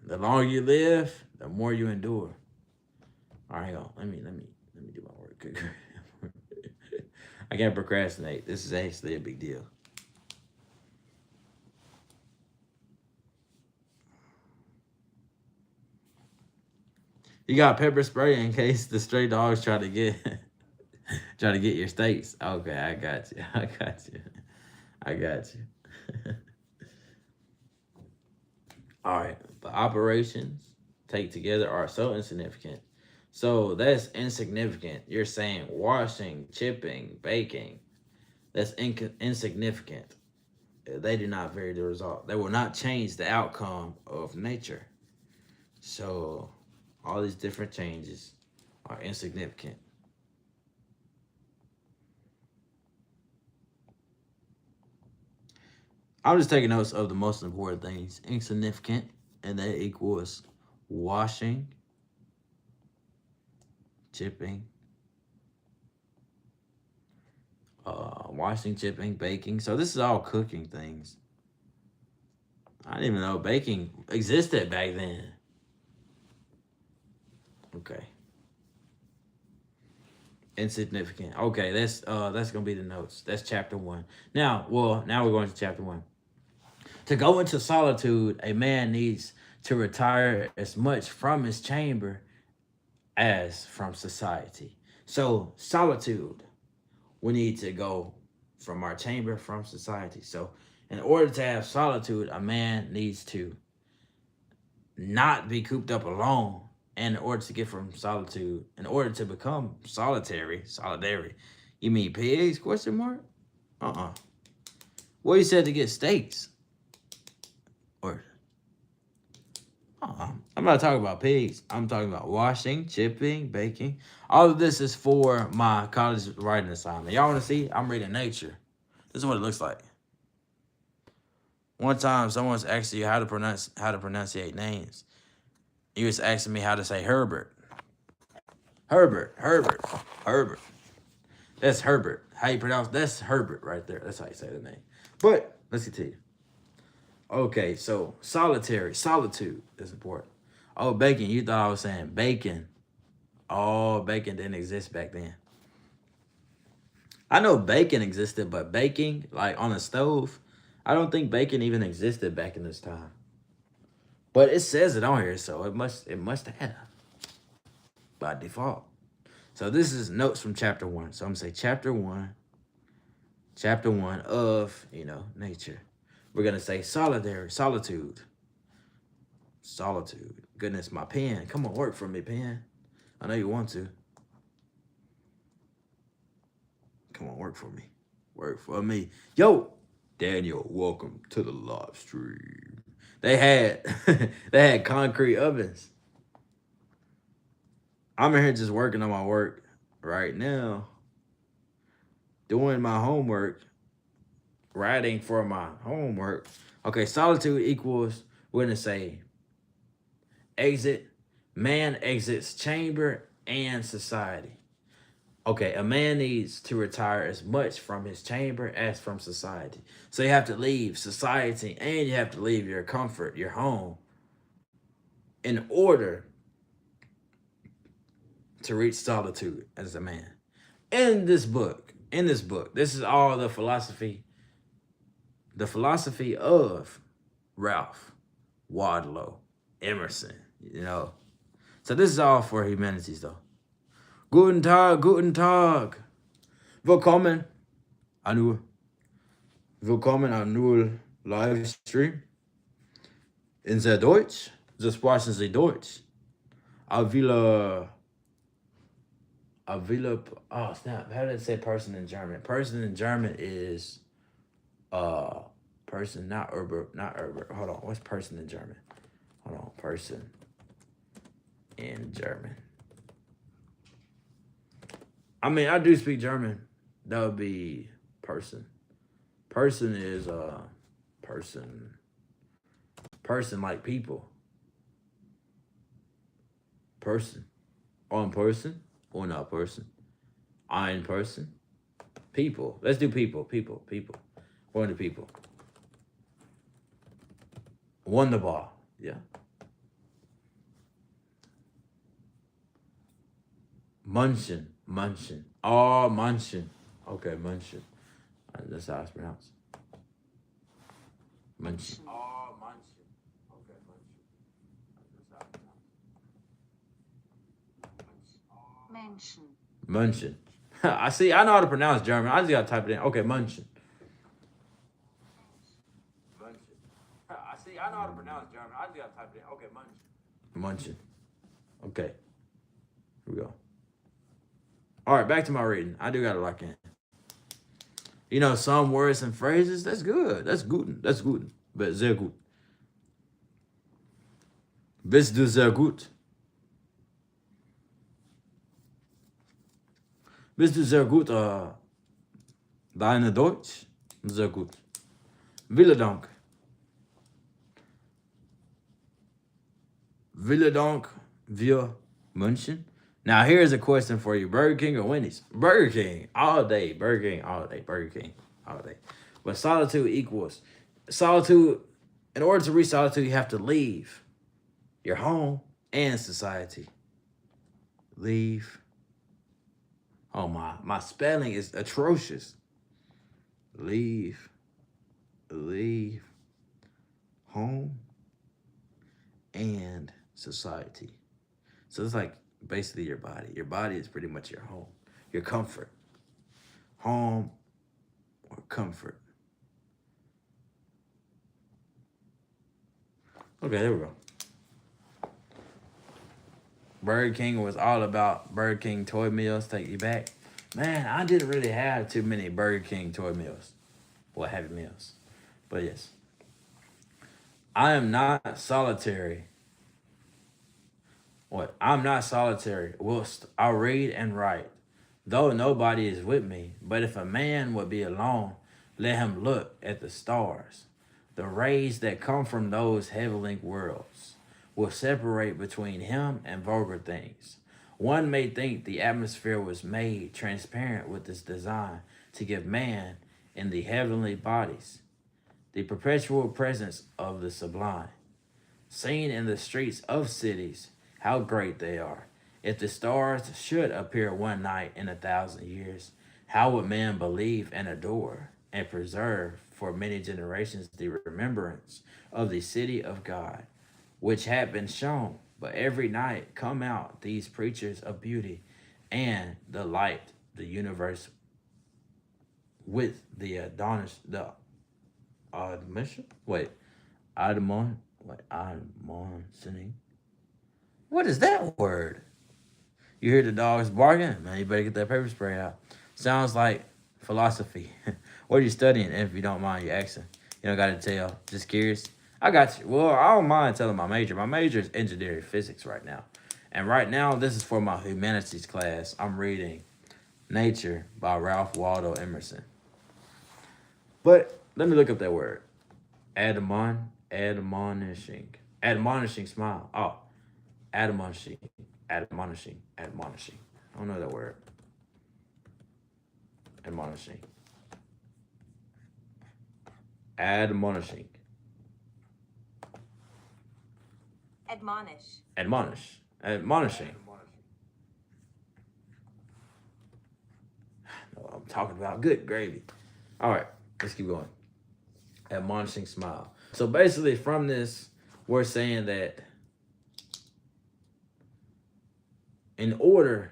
the longer you live, the more you endure. All right, let me do my work. I can't procrastinate. This is actually a big deal. You got pepper spray in case the stray dogs try to get your steaks. Okay, I got you. I got you. All right, the operations take together are so insignificant. So that's insignificant. You're saying washing, chipping, baking. That's insignificant. They do not vary the result. They will not change the outcome of nature. So all these different changes are insignificant. I'm just taking notes of the most important things. Insignificant, and that equals washing, chipping, chipping, baking. So this is all cooking things. I didn't even know baking existed back then. Okay. Insignificant. Okay, that's gonna be the notes. That's chapter 1. Now we're going to chapter 1. To go into solitude, a man needs to retire as much from his chamber as from society. So solitude, we need to go from our chamber, from society. So in order to have solitude, a man needs to not be cooped up alone. And in order to get from solitude, in order to become solidary, you mean pigs, question mark? Well, you said to get steaks. Or, I'm not talking about pigs. I'm talking about washing, chipping, baking. All of this is for my college writing assignment. Y'all want to see? I'm reading Nature. This is what it looks like. One time, someone's asking you how to pronunciate names. He was asking me how to say Herbert. Herbert. That's Herbert. How you pronounce? That's Herbert right there. That's how you say the name. But let's continue. Okay, so solitude is important. Oh, bacon. You thought I was saying bacon. Oh, bacon didn't exist back then. I know bacon existed, but baking, like on a stove, I don't think bacon even existed back in this time. But it says it on here, so it must have by default. So this is notes from chapter 1. So I'm gonna say chapter one of, nature. We're gonna say solitude. Goodness, my pen. Come on, work for me, pen. I know you want to. Come on, work for me. Work for me. Yo, Daniel, welcome to the live stream. They had they had concrete ovens. I'm in here just working on my work right now, doing my homework, writing for my homework. Okay, solitude equals, we're gonna say exit, man exits chamber and society. Okay, a man needs to retire as much from his chamber as from society. So you have to leave society and you have to leave your comfort, your home, in order to reach solitude as a man. In this book, this is all the philosophy of Ralph Waldo Emerson, you know. So this is all for humanities though. Guten Tag, guten Tag. Willkommen an Willkommen an nur Livestream. In sehr Deutsch. So sprechen Sie Deutsch. I will, oh snap, how did it say person in German? Person in German is uh person, not Uber. Hold on, what's person in German? Hold on, person in German. I mean, I do speak German. That would be person. Person is person. Person like people. Person. On person or not person. Ein person. People. Let's do people. People. One to people. Wunderbar. Yeah. Munchen. Oh, Munchen. Okay, Munchen. That's how it's pronounced. Munchen. Oh, Munchen. Okay, Munchen. That's how it's pronounced. Menschen, Munchen. I see. I know how to pronounce German. I just gotta type it in. Okay, Munchen. Munchen. I see. I know how to pronounce German. I just gotta type it in. Okay, Munchen. Munchen. Okay. Here we go. All right, back to my reading. I do gotta lock in. You know, some words and phrases. That's good. That's good. That's good. But sehr gut. Bist du sehr gut? Bist du sehr gut? Deine Deutsch? Sehr gut. Vielen Dank. Vielen Dank, wir München. Now, here's a question for you. Burger King or Wendy's? Burger King all day. Burger King all day. Burger King all day. But solitude equals solitude. In order to reach solitude, you have to leave your home and society. Leave. Oh, my spelling is atrocious. Leave home and society. So it's like basically your body. Your body is pretty much your home, your comfort. Home or comfort. Okay, there we go. Burger King was all about Burger King toy meals. Take you back. Man, I didn't really have too many Burger King toy meals. Well, Happy Meals. But yes. I am not solitary. What? I'm not solitary, whilst I read and write, though nobody is with me. But if a man would be alone, let him look at the stars. The rays that come from those heavenly worlds will separate between him and vulgar things. One may think the atmosphere was made transparent with this design to give man in the heavenly bodies the perpetual presence of the sublime. Seen in the streets of cities, how great they are. If the stars should appear one night in 1,000 years, how would man believe and adore and preserve for many generations the remembrance of the city of God, which had been shown? But every night come out these preachers of beauty and the light, the universe with the admission. Wait, admonishing. What is that word? You hear the dogs barking? Man, you better get that paper spray out. Sounds like philosophy. What are you studying? If you don't mind you asking. You don't got to tell. Just curious. I got you. Well, I don't mind telling my major. My major is engineering physics right now. And right now, this is for my humanities class. I'm reading Nature by Ralph Waldo Emerson. But let me look up that word. Admonishing. Admonishing smile. Oh, admonishing. Admonishing. Admonishing. I don't know that word. Admonishing. Admonishing. Admonish. Admonish. Admonishing. Know what I'm talking about. Good gravy. All right, let's keep going. Admonishing smile. So basically, from this, we're saying that in order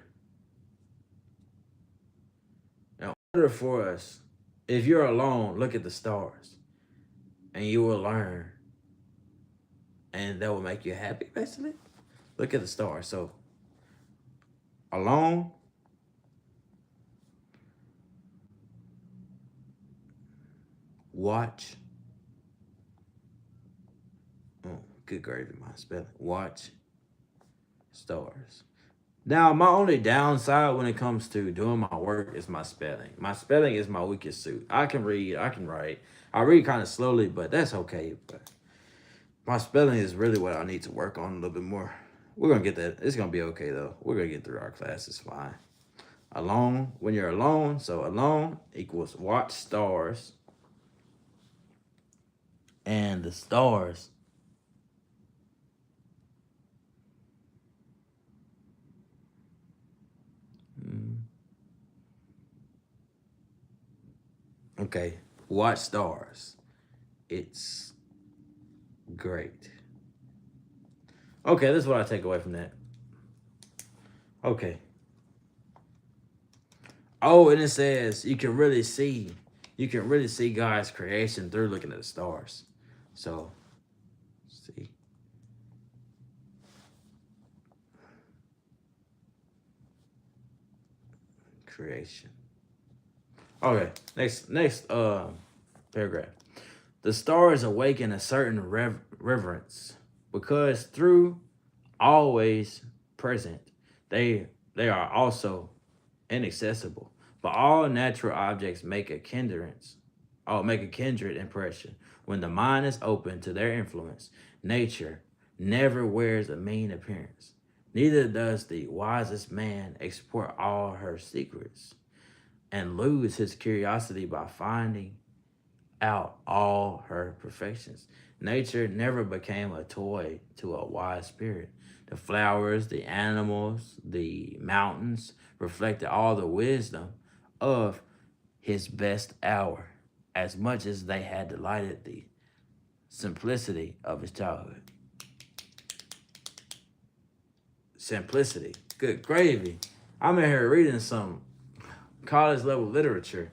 for us, if you're alone, look at the stars, and you will learn, and that will make you happy. Basically, look at the stars. So alone, watch. Oh, good gravy, my spelling. Watch stars. Now, my only downside when it comes to doing my work is my spelling. My spelling is my weakest suit. I can read, I can write. I read kind of slowly, but that's okay. But my spelling is really what I need to work on a little bit more. We're going to get that. It's going to be okay, though. We're going to get through our class. It's fine. Alone, when you're alone, so alone equals watch stars. And the stars. Okay, watch stars. It's great. Okay, this is what I take away from that. Okay. Oh, and it says you can really see God's creation through looking at the stars. So, see. Creation. Okay, next paragraph. The stars awaken a certain reverence because through always present, they are also inaccessible. But all natural objects make a kindred impression. When the mind is open to their influence, nature never wears a mean appearance. Neither does the wisest man export all her secrets and lose his curiosity by finding out all her perfections. Nature never became a toy to a wise spirit. The flowers, the animals, the mountains reflected all the wisdom of his best hour, as much as they had delighted the simplicity of his childhood. Simplicity. Good gravy. I'm in here reading some college level literature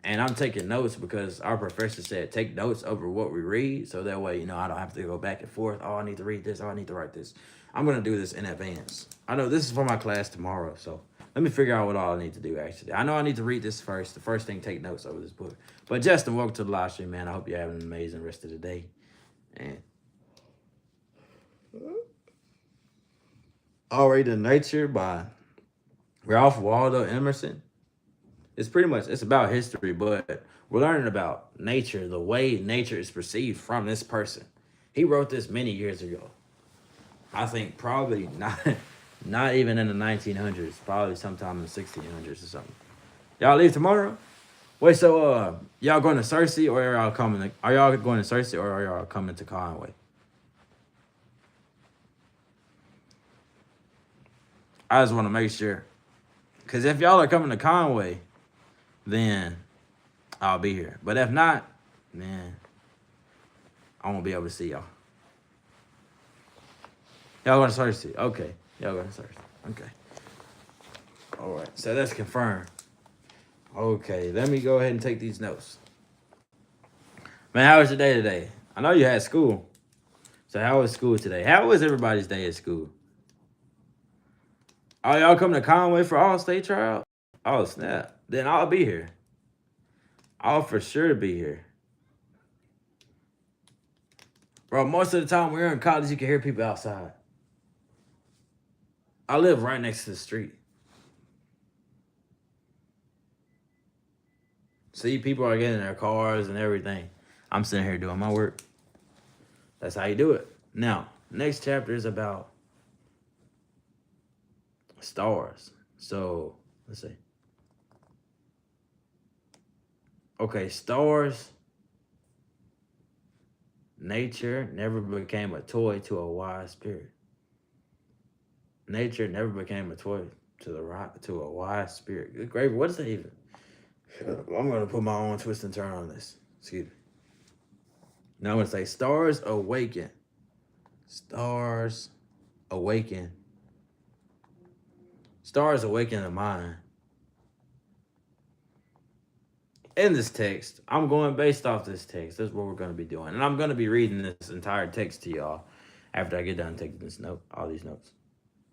and I'm taking notes because our professor said take notes over what we read so that way, I don't have to go back and forth. Oh, I need to read this. Oh, I need to write this. I'm going to do this in advance. I know this is for my class tomorrow, so let me figure out what all I need to do, actually. I know I need to read this first. The first thing, take notes over this book. But Justin, welcome to the live stream, man. I hope you're having an amazing rest of the day. And I'll read The Nature by Ralph Waldo Emerson. It's about history, but we're learning about nature, the way nature is perceived from this person. He wrote this many years ago. I think probably not even in the 1900s, probably sometime in the 1600s or something. Y'all leave tomorrow? Wait, so y'all going to Cersei or are y'all coming? Are y'all going to Cersei or are y'all coming to Conway? I just want to make sure, because if y'all are coming to Conway, then I'll be here. But if not, man, I won't be able to see y'all. Y'all going to Cersei? Okay. Y'all going to Cersei. Okay. All right, so that's confirmed. Okay, let me go ahead and take these notes. Man, how was your day today? I know you had school. So how was school today? How was everybody's day at school? Oh, y'all coming to Conway for all state trial? Oh, snap. Then I'll be here. I'll for sure be here. Bro, most of the time when you're in college, you can hear people outside. I live right next to the street. See, people are getting in their cars and everything. I'm sitting here doing my work. That's how you do it. Now, next chapter is about stars. So, let's see. Okay, stars. Nature never became a toy to a wise spirit. Nature never became a toy to a wise spirit. Good gravy. What is that even? I'm gonna put my own twist and turn on this. Excuse me. Now I'm gonna say stars awaken. Stars awaken. Stars awaken the mind. In this text, I'm going based off this text. That's what we're gonna be doing, and I'm gonna be reading this entire text to y'all after I get done taking all these notes.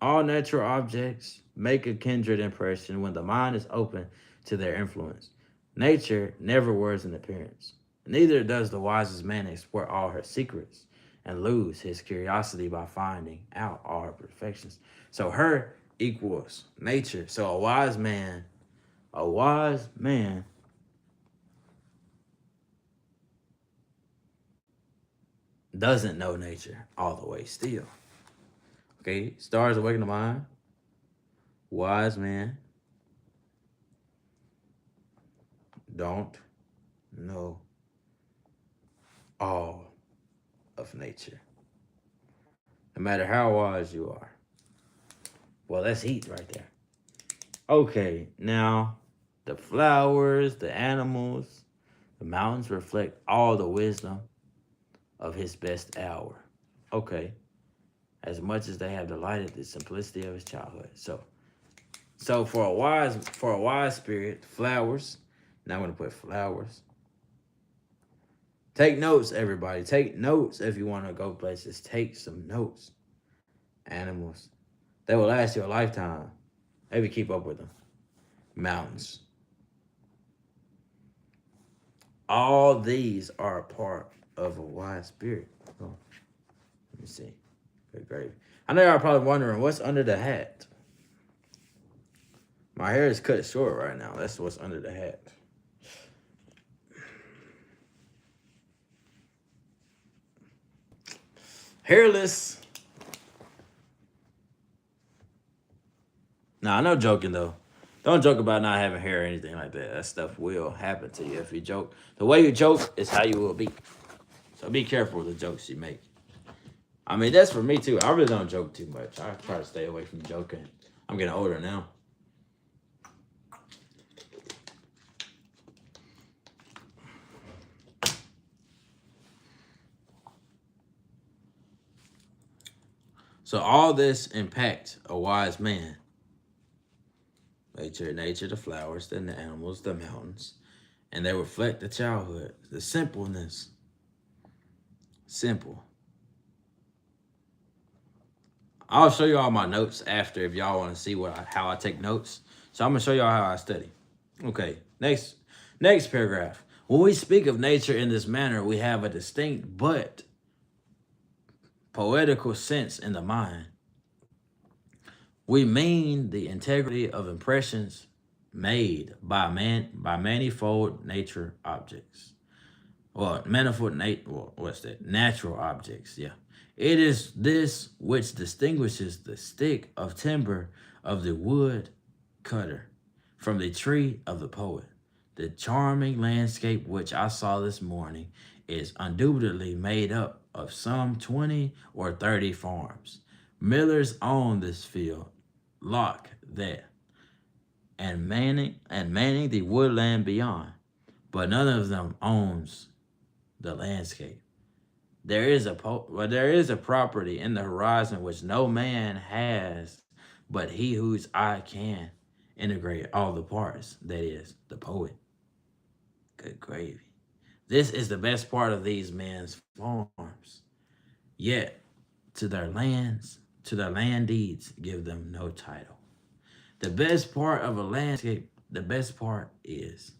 All natural objects make a kindred impression when the mind is open to their influence. Nature never wears an appearance. Neither does the wisest man explore all her secrets and lose his curiosity by finding out all her perfections. So her equals nature. So a wise man doesn't know nature all the way still. Okay, stars awaken the mind. Wise man don't know all of nature. No matter how wise you are. Well, that's heat right there. Okay, now the flowers, the animals, the mountains reflect all the wisdom of his best hour. Okay, as much as they have delighted the simplicity of his childhood. So for a wise spirit, flowers. Now I'm gonna put flowers. Take notes, everybody. Take notes if you want to go places. Take some notes. Animals. They will last you a lifetime. Maybe keep up with them. Mountains. All these are a part of a wise spirit. Oh, let me see. Good gravy. I know y'all are probably wondering what's under the hat. My hair is cut short right now. That's what's under the hat. Hairless. Nah, no joking though. Don't joke about not having hair or anything like that. That stuff will happen to you if you joke. The way you joke is how you will be. So be careful with the jokes you make. I mean, that's for me too. I really don't joke too much. I try to stay away from joking. I'm getting older now. So all this impacts a wise man. Nature, the flowers, then the animals, the mountains. And they reflect the childhood, the simpleness. Simple. I'll show you all my notes after if y'all want to see how I take notes. So I'm going to show y'all how I study. Okay, next paragraph. When we speak of nature in this manner, we have a distinct but poetical sense in the mind. We mean the integrity of impressions made by manifold nature objects. Well, natural objects, yeah. It is this which distinguishes the stick of timber of the wood cutter from the tree of the poet. The charming landscape which I saw this morning is undoubtedly made up of some 20 or 30 farms. Millers own this field, lock that, and manning the woodland beyond, but none of them owns the landscape. There is a property in the horizon which no man has, but he whose eye can integrate all the parts. That is, the poet. Good gravy. This is the best part of these men's farms. Yet, to their land deeds, give them no title. The best part of a landscape, the best part is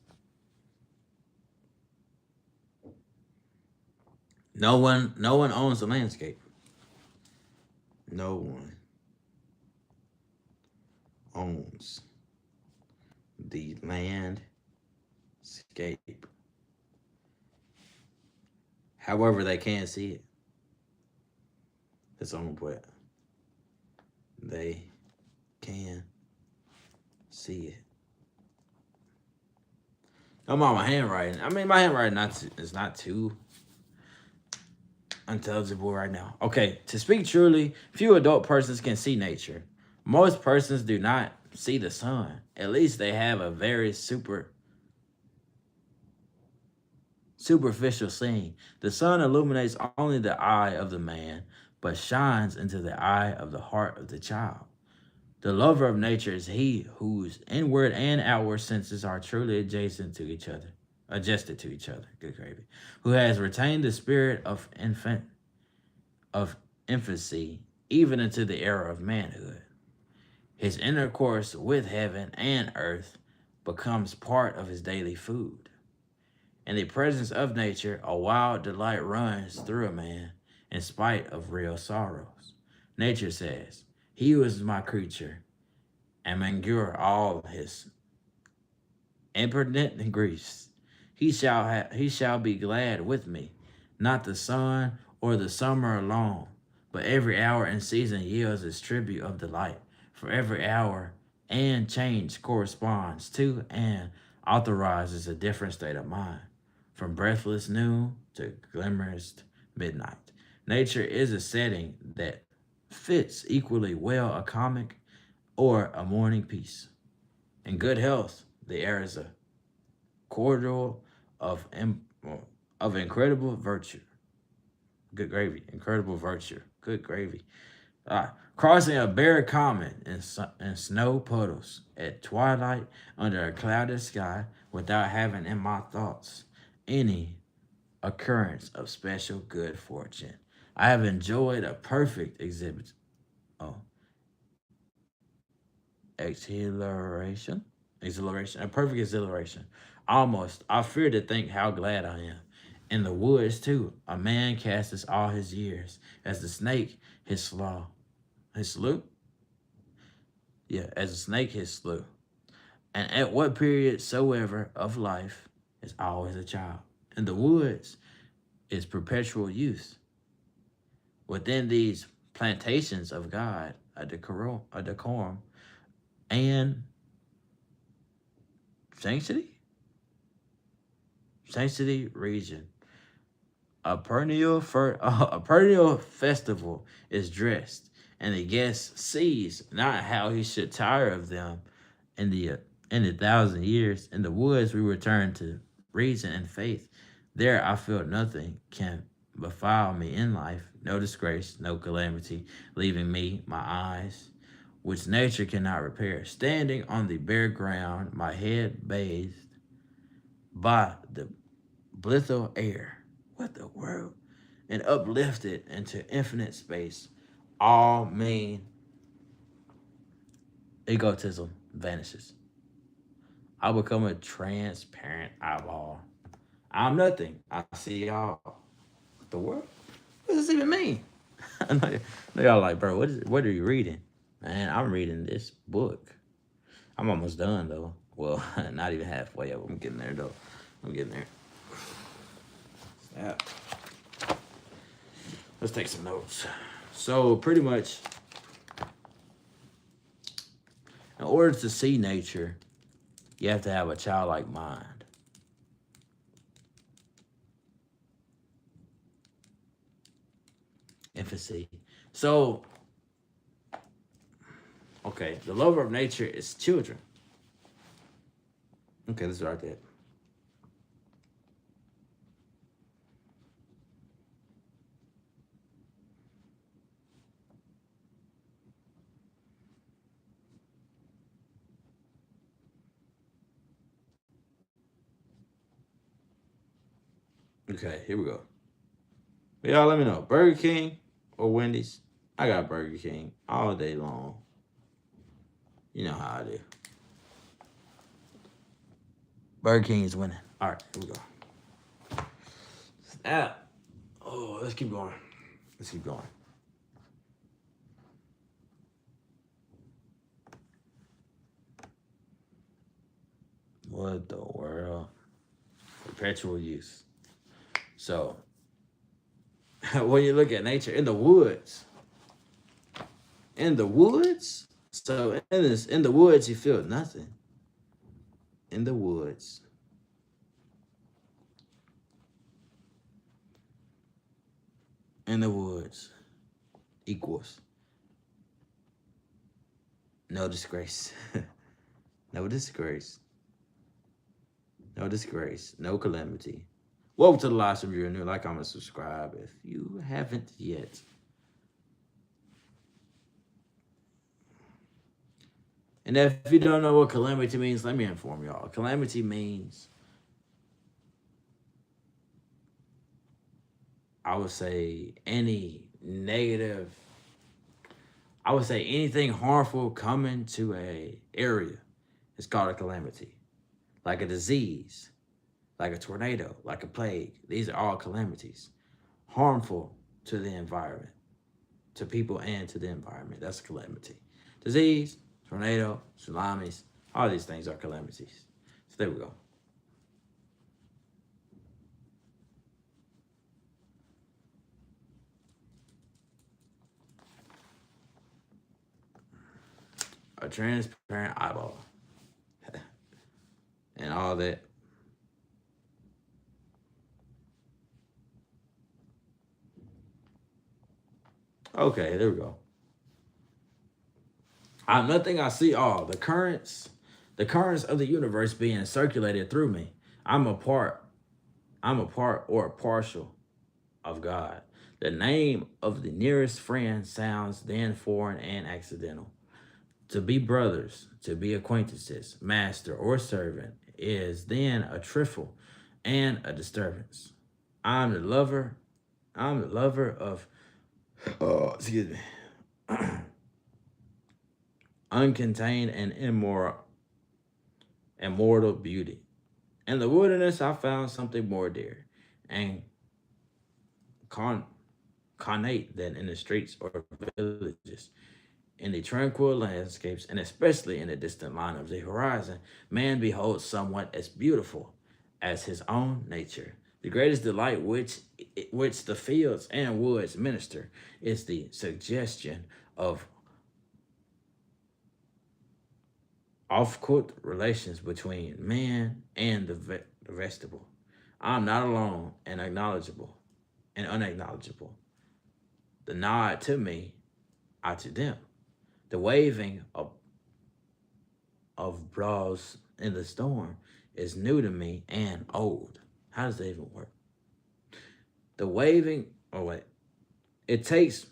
no one owns the landscape. No one owns the landscape. However, they can see it. That's on the point. They can see it. I'm on my handwriting. I mean, my handwriting is not too unintelligible right now. Okay, to speak truly, few adult persons can see nature. Most persons do not see the sun. At least they have a very superficial seeing. The sun illuminates only the eye of the man, but shines into the eye of the heart of the child. The lover of nature is he whose inward and outward senses are truly adjusted to each other. Good gravy. Who has retained the spirit of infancy even into the era of manhood. His intercourse with heaven and earth becomes part of his daily food. In the presence of nature, a wild delight runs through a man in spite of real sorrows. Nature says, "He who is my creature and endure all his impertinent griefs. He shall be glad with me. Not the sun or the summer alone, but every hour and season yields its tribute of delight. For every hour and change corresponds to and authorizes a different state of mind, from breathless noon to glimmerous midnight. Nature is a setting that fits equally well a comic or a morning piece. In good health, the air is a corridor of of incredible virtue. Good gravy, incredible virtue. Good gravy. Crossing a bare common in snow puddles at twilight under a clouded sky without having in my thoughts any occurrence of special good fortune. I have enjoyed a perfect oh, exhilaration, a perfect exhilaration. Almost, I fear to think how glad I am. In the woods, too, a man casts all his years, as the snake his slough? Yeah, as a snake his slough. And at what period soever of life is always a child. In the woods is perpetual youth. Within these plantations of God, a decorum and sanctity? Sanctity region. A perennial festival is dressed, and the guest sees not how he should tire of them in the 1,000 years. In the woods we return to reason and faith. There I feel nothing can befile me in life, no disgrace, no calamity, leaving me my eyes, which nature cannot repair. Standing on the bare ground, my head bathed by the blithell air. What the world? And uplifted into infinite space. All mean egotism vanishes. I become a transparent eyeball. I'm nothing. I see y'all. The world? What does this even mean? I know y'all like, bro, what are you reading? Man, I'm reading this book. I'm almost done though. Well, not even halfway up. I'm getting there though. I'm getting there. Yeah. Let's take some notes. So pretty much, in order to see nature, you have to have a childlike mind. Infancy. So, okay, the lover of nature is children. Okay, let's start that. Okay, here we go. Y'all let me know. Burger King or Wendy's? I got Burger King all day long. You know how I do. Burger King is winning. All right, here we go. Snap. Oh, let's keep going. Let's keep going. What the world? Perpetual use. So, when you look at nature in the woods, so in the woods, you feel nothing. In the woods, in the woods equals no disgrace, no disgrace, no disgrace, no calamity. Welcome to the live stream. If you're new, like, comment, subscribe if you haven't yet. And if you don't know what calamity means, let me inform y'all. Calamity means, I would say, anything harmful coming to a area is called a calamity. Like a disease, like a tornado, like a plague. These are all calamities. Harmful to the environment, to people and to the environment. That's a calamity. Disease, tornado, tsunamis, all these things are calamities. So there we go. A transparent eyeball. And all that. Okay, there we go. I'm nothing I see all. The currents of the universe being circulated through me. I'm a part or a partial of God. The name of the nearest friend sounds then foreign and accidental. To be brothers, to be acquaintances, master or servant, is then a trifle and a disturbance. I'm the lover of, excuse me, uncontained and immortal beauty. In the wilderness, I found something more dear and connate than in the streets or villages. In the tranquil landscapes, and especially in the distant line of the horizon, man beholds somewhat as beautiful as his own nature. The greatest delight which the fields and woods minister is the suggestion of off-court relations between man and the vegetable. I'm not alone and unacknowledgeable. The nod to me, I to them. The waving of brows in the storm is new to me and old. How does that even work? The waving, oh wait, it takes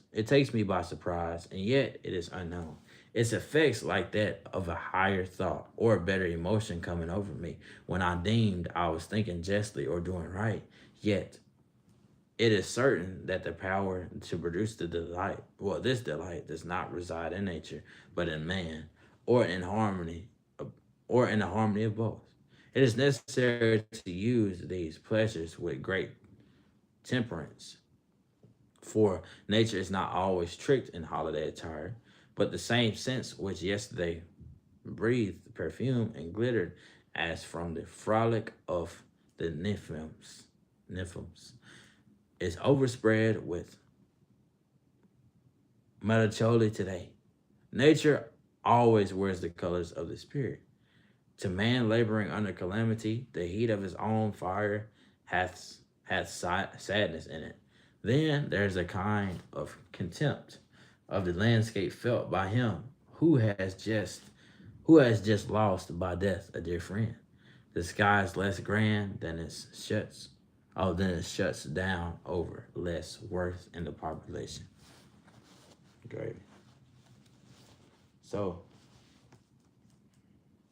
me by surprise, and yet it is unknown. It's effects like that of a higher thought or a better emotion coming over me when I deemed I was thinking justly or doing right. Yet it is certain that the power to produce this delight does not reside in nature, but in man, or in harmony, or in the harmony of both. It is necessary to use these pleasures with great temperance, for nature is not always tricked in holiday attire, but the same sense which yesterday breathed perfume and glittered as from the frolic of the nymphs is overspread with melancholy today. Nature always wears the colors of the spirit. To man laboring under calamity, the heat of his own fire hath sadness in it. Then there's a kind of contempt of the landscape felt by him who has just lost by death a dear friend. The sky is less grand than then it shuts down over less worth in the population. Great. So,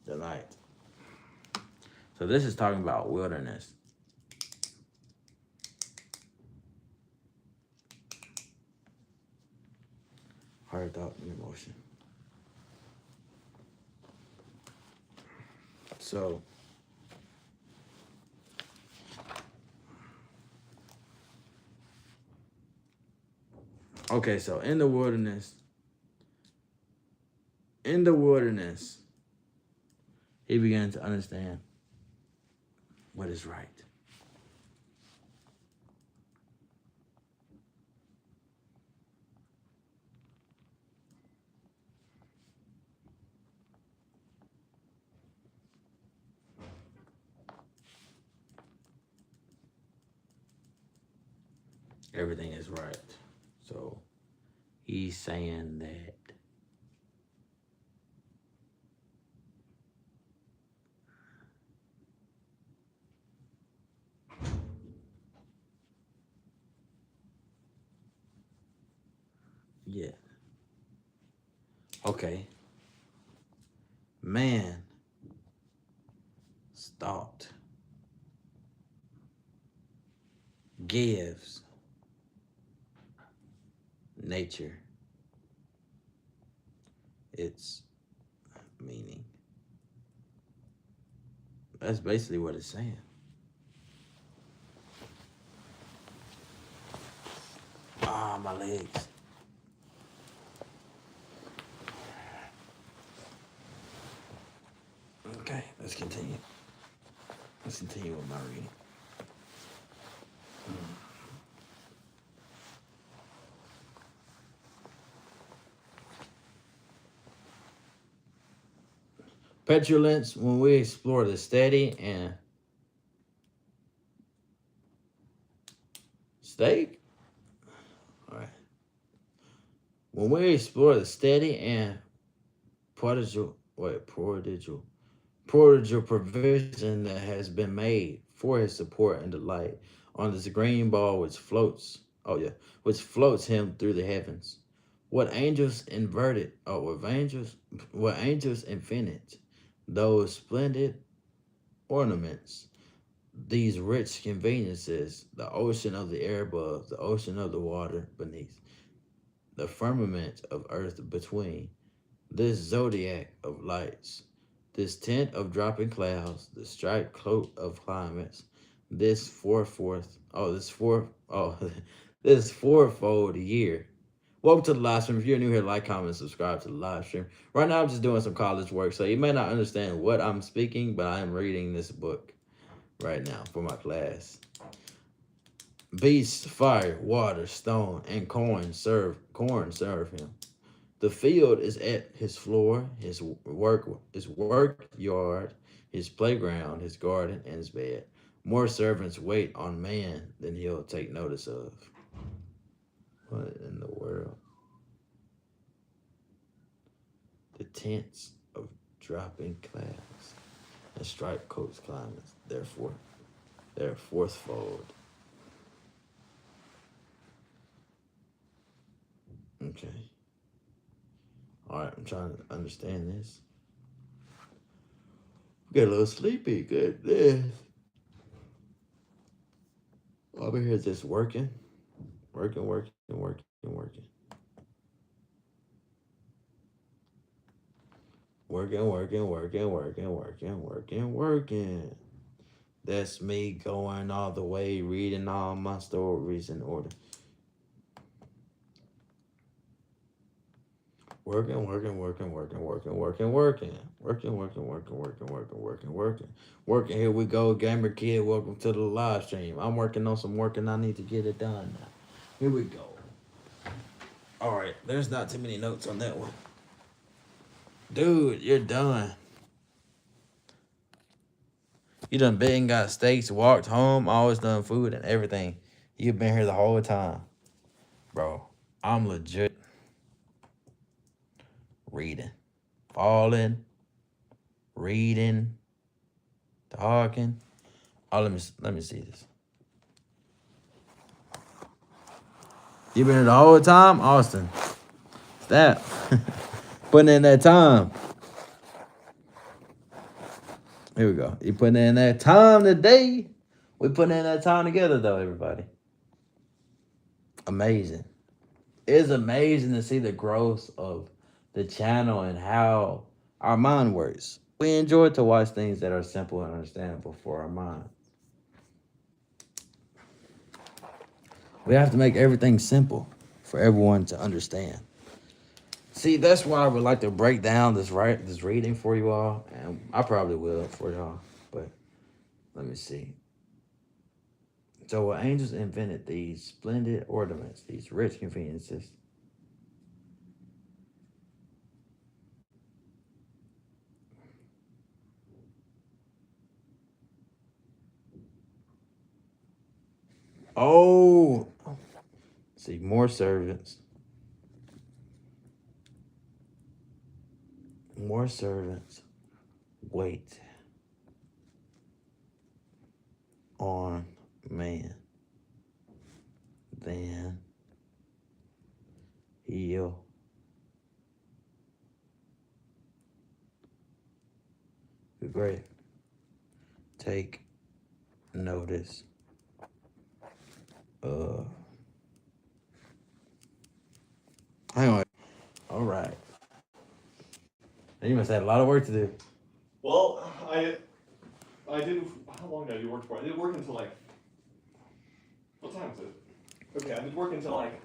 the light. So this is talking about wilderness. word, thought, and emotion. So, okay, so in the wilderness, he began to understand what is right. Everything is right. So he's saying that yeah. Okay. Man thought gives nature its meaning. That's basically what it's saying. Ah, my legs. Okay, let's continue. Let's continue with my reading. Petulance, when we explore the steady and steak. All right. When we explore the steady and prodigal provision that has been made for his support and delight on this green ball which floats him through the heavens. What angels inverted, what angels infinite, those splendid ornaments, these rich conveniences, the ocean of the air above, the ocean of the water beneath, the firmament of earth between, this zodiac of lights, this tent of dropping clouds, the striped coat of climates, this this fourfold year. Welcome to the live stream. If you're new here, like, comment, subscribe to the live stream. Right now, I'm just doing some college work, so you may not understand what I'm speaking, but I am reading this book right now for my class. Beast, fire, water, stone, and corn serve him. The field is at his floor, his work yard, his playground, his garden, and his bed. More servants wait on man than he'll take notice of. What in the world? The tents of dropping clouds and striped coats climates, therefore, they're fourthfold. Okay. All right, I'm trying to understand this. Get a little sleepy. Goodness. Over here just working. Working. Working. That's me going all the way, reading all my stories in order. Working. Here we go, gamer kid. Welcome to the live stream. I'm working on some work and I need to get it done now. Here we go. All right, there's not too many notes on that one. Dude, you're done. You done been, got steaks, walked home, always done food and everything. You've been here the whole time. Bro, I'm legit reading. Falling, reading, talking. Oh, let me see this. You been here the whole time, Austin? Stop. Putting in that time. Here we go. You putting in that time today. We putting in that time together, though, everybody. Amazing. it's amazing to see the growth of the channel and how our mind works. We enjoy to watch things that are simple and understandable for our mind. We have to make everything simple for everyone to understand. See, that's why I would like to break down this reading for you all, and I probably will for y'all. But let me see. So, when angels invented these splendid ornaments, these rich conveniences, oh, see, more servants wait on man than he'll be great. Take notice of. Hang on. All right. You must have a lot of work to do. Well, I didn't. How long did I do work for? I did work until like. What time is it? Okay, I did work until like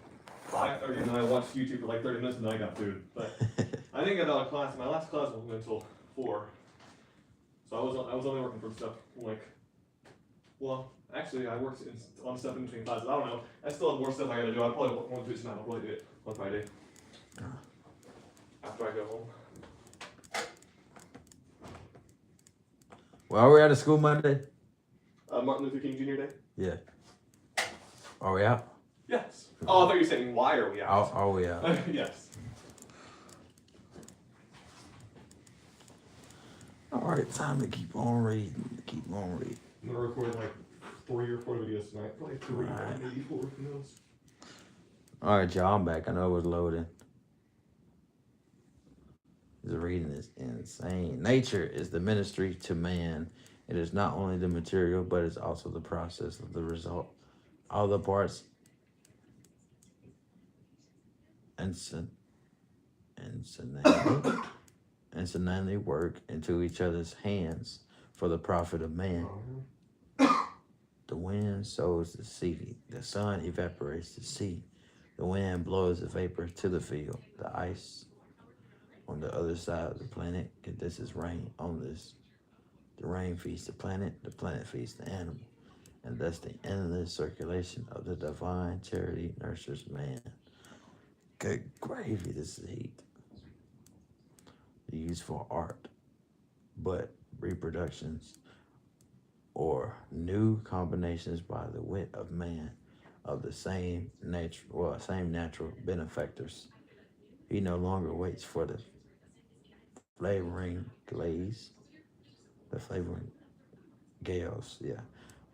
5:30, and then I watched YouTube for like 30 minutes, and then I got food. But I didn't get out of class. My last class wasn't until 4, so I was only working for stuff like. Well, actually, I worked on stuff in between classes. I don't know. I still have more stuff I gotta do. I probably won't do it tonight. I'll probably do it on Friday after I go home. Well, are we out of school Monday? Martin Luther King Jr. Day. Yeah. Are we out? Yes. Oh, I thought you were saying why are we out? Are we out? Yes. All right, time to keep on reading. Keep on reading. I'm gonna record like 3 or 4 videos tonight. Probably 3, Right. maybe 4. Who knows? All right, y'all, I'm back. I know it was loading. The reading is insane. Nature is the ministry to man. It is not only the material, but it's also the process of the result. All the parts insanely work into each other's hands for the profit of man. The wind sows the seed. The sun evaporates the sea. The wind blows the vapor to the field. The ice on the other side of the planet condenses rain on this. The rain feeds the planet feeds the animal. And thus the endless circulation of the divine charity nurtures man. Good gravy, this is heat. Used for art, but reproductions or new combinations by the wit of man of the same natural benefactors. He no longer waits for the flavoring gales,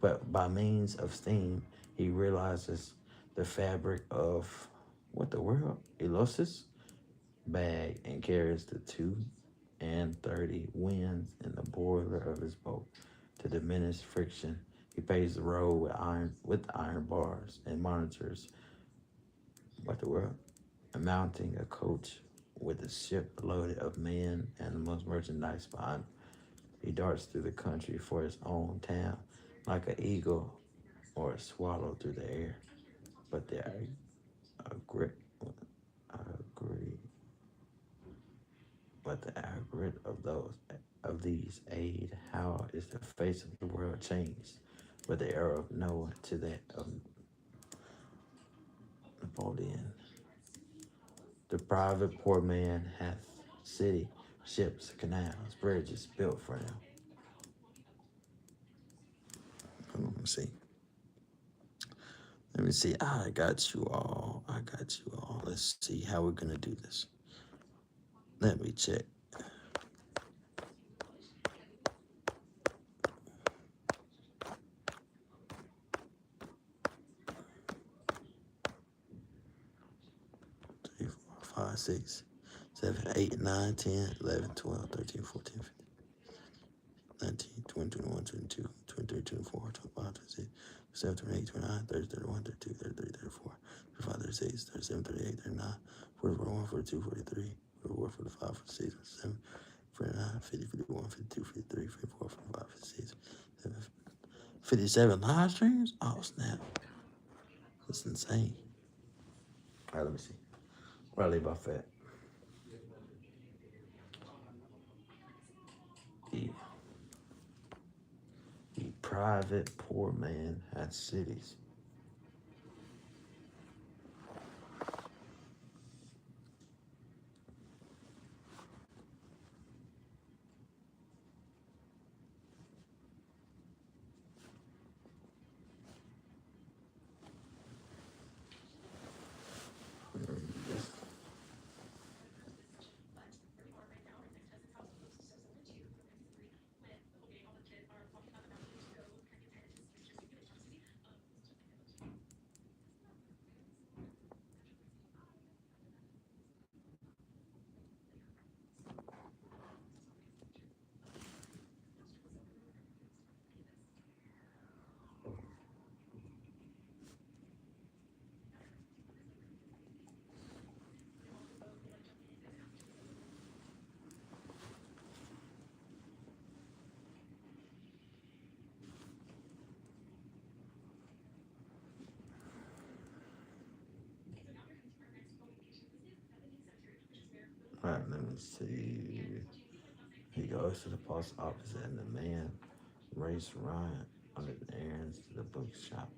but by means of steam, he realizes the fabric of what the world? Elosis bag and carries the 230 winds in the boiler of his boat to diminish friction. He paves the road with iron bars and monitors what the world? And mounting a coach with a ship loaded of men, animals, merchandise behind. He darts through the country for his own town like an eagle or a swallow through the air. But the aggregate of these aid, how is the face of the world changed? But the era of Noah to that of Napoleon. The private poor man hath city, ships, canals, bridges built for him. Let me see. I got you all. Let's see how we're going to do this. Let me check. Three, 4, 5, 6, 7, 8, 9, 10, 11, 12, 13, 14, 15, 19, 20, 21, 22, 23, 24, 25, 26, 27, 28, 29, 30, 31, 32, 33, 34, 35, 36, 37, 38, 39, 40, 41, 42, 43, 44, 45, 46, 47, 49, 50, 51, 52, 53, 54, 55, 56, 57 live streams? Oh, snap. That's insane. All right, let me see. Where I leave off at? The private poor man had cities. All right, let me see. He goes to the post office and the man race Ryan under the errands to the bookshop.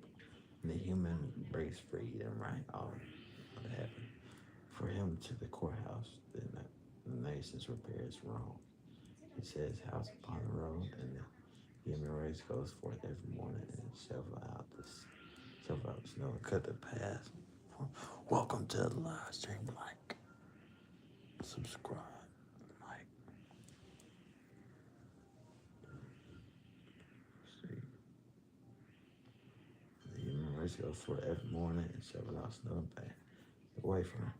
And the human breaks free and right off what happened. For him to the courthouse, the Mason's repairs wrong. He says house upon the road, and the human race goes forth every morning and shovel out the snow and cut the path. Welcome to the live stream. Like, subscribe, like. See, the human race goes forth every morning and shovel out snow and path away from him.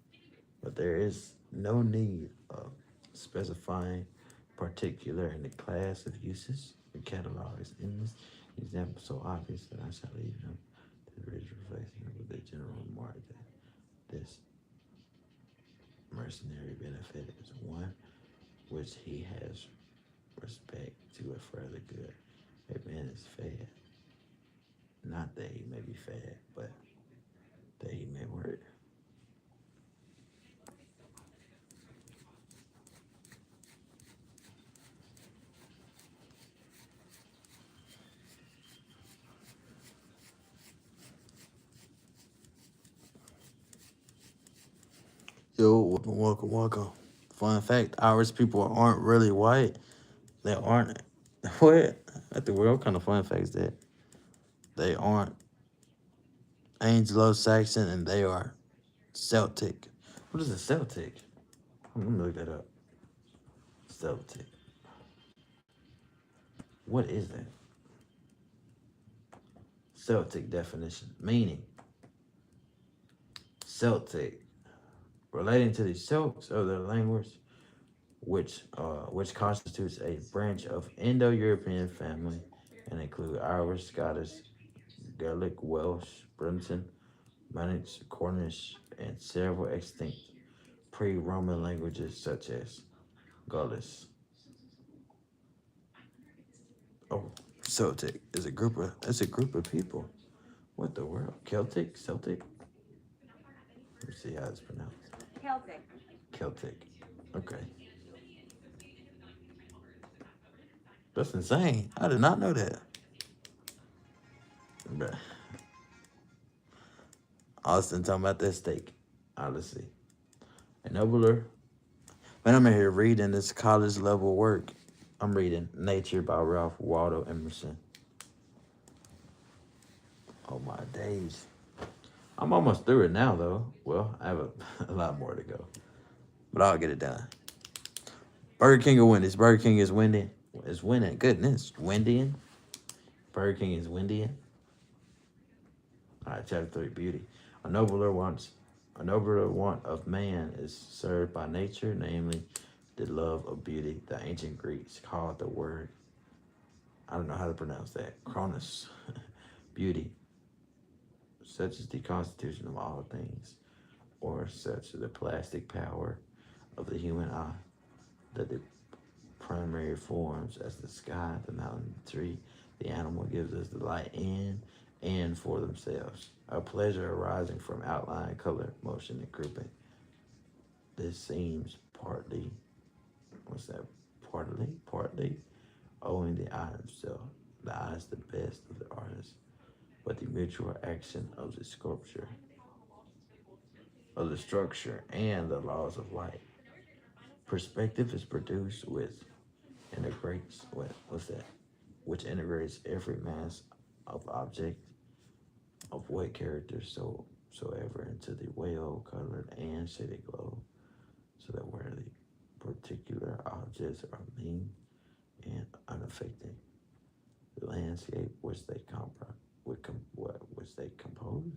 But there is no need of specifying particular in the class of uses. The catalog is endless. Example so obvious that I shall leave him to the rich reflection with the general remark that this mercenary benefit is one which he has respect to a further good. A man is fed. Not that he may be fed, but that he may work. Yo, welcome. Fun fact, Irish people aren't really white. They aren't. What? What kind of fun fact is that? They aren't Anglo-Saxon and they are Celtic. What is a Celtic? Let me look that up. Celtic. What is that? Celtic definition. Meaning. Celtic. Relating to the Celts of the language, which constitutes a branch of Indo-European family and include Irish, Scottish, Gaelic, Welsh, Breton, Manx, Cornish, and several extinct pre-Roman languages such as Gaulish. Oh, Celtic is a group of people. What the world? Celtic? Let me see how it's pronounced. Celtic. Okay. That's insane. I did not know that. Bruh. Austin talking about that steak. Let's see. A nobler. Man, I'm in here reading this college level work. I'm reading Nature by Ralph Waldo Emerson. Oh my days. I'm almost through it now though. Well, I have a lot more to go. But I'll get it done. Burger King or Wendy's? Burger King is winning. It's winning. Goodness. Wendying. Burger King is windying. All right, chapter 3, beauty. A nobler want of man is served by nature, namely the love of beauty. The ancient Greeks called the word I don't know how to pronounce that. Cronus. Beauty. Such is the constitution of all things, or such is the plastic power of the human eye, that the primary forms as the sky, the mountain, the tree, the animal gives us delight in and for themselves. A pleasure arising from outline, color, motion, and grouping. This seems partly, what's that? Partly owing the eye himself. The eye is the best of the artists, but the mutual action of the sculpture, of the structure, and the laws of light. Perspective is produced with integrates what's that? Which integrates every mass of object of what character soever into the well colored and shaded globe, so that where the particular objects are mean and unaffected, the landscape which they which they compose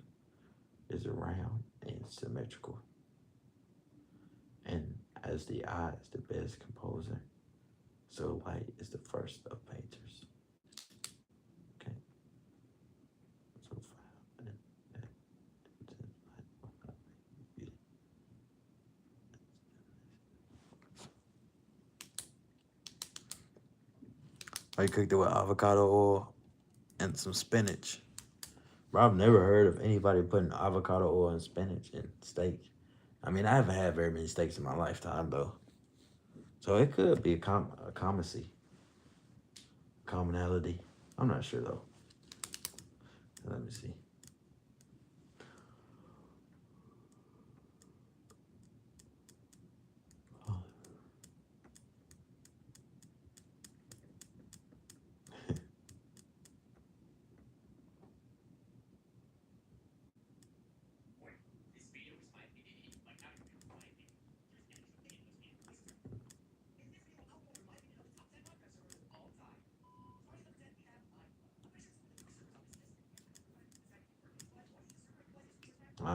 is round and symmetrical. And as the eye is the best composer, so light is the first of painters. Okay. So five and I cooked it with avocado oil and some spinach. Bro, I've never heard of anybody putting avocado oil and spinach in steak. I mean, I haven't had very many steaks in my lifetime, though. So it could be a commonality. I'm not sure, though. Let me see.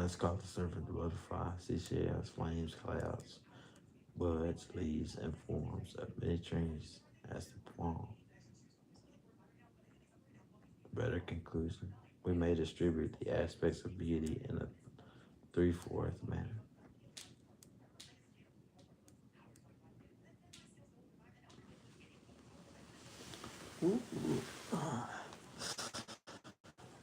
It's called the serpent, the butterfly, seashells, flames, clouds, buds, leaves, and forms of many trees as the poem. Better conclusion. We may distribute the aspects of beauty in a three-fourth manner.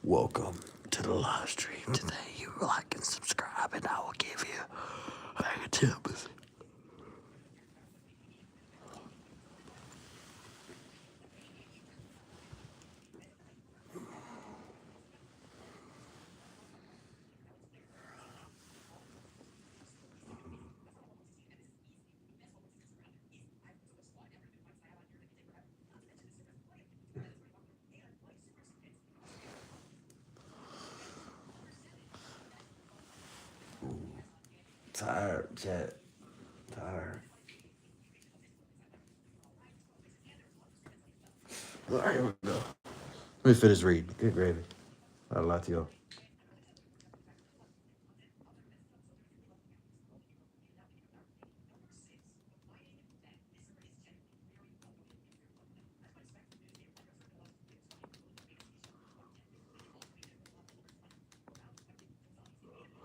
Welcome to the live stream today. You like and subscribe, and I will give you a tip. Tired, chat. Tired. All right, here we go. Let me finish reading. Good gravy. A lot to go.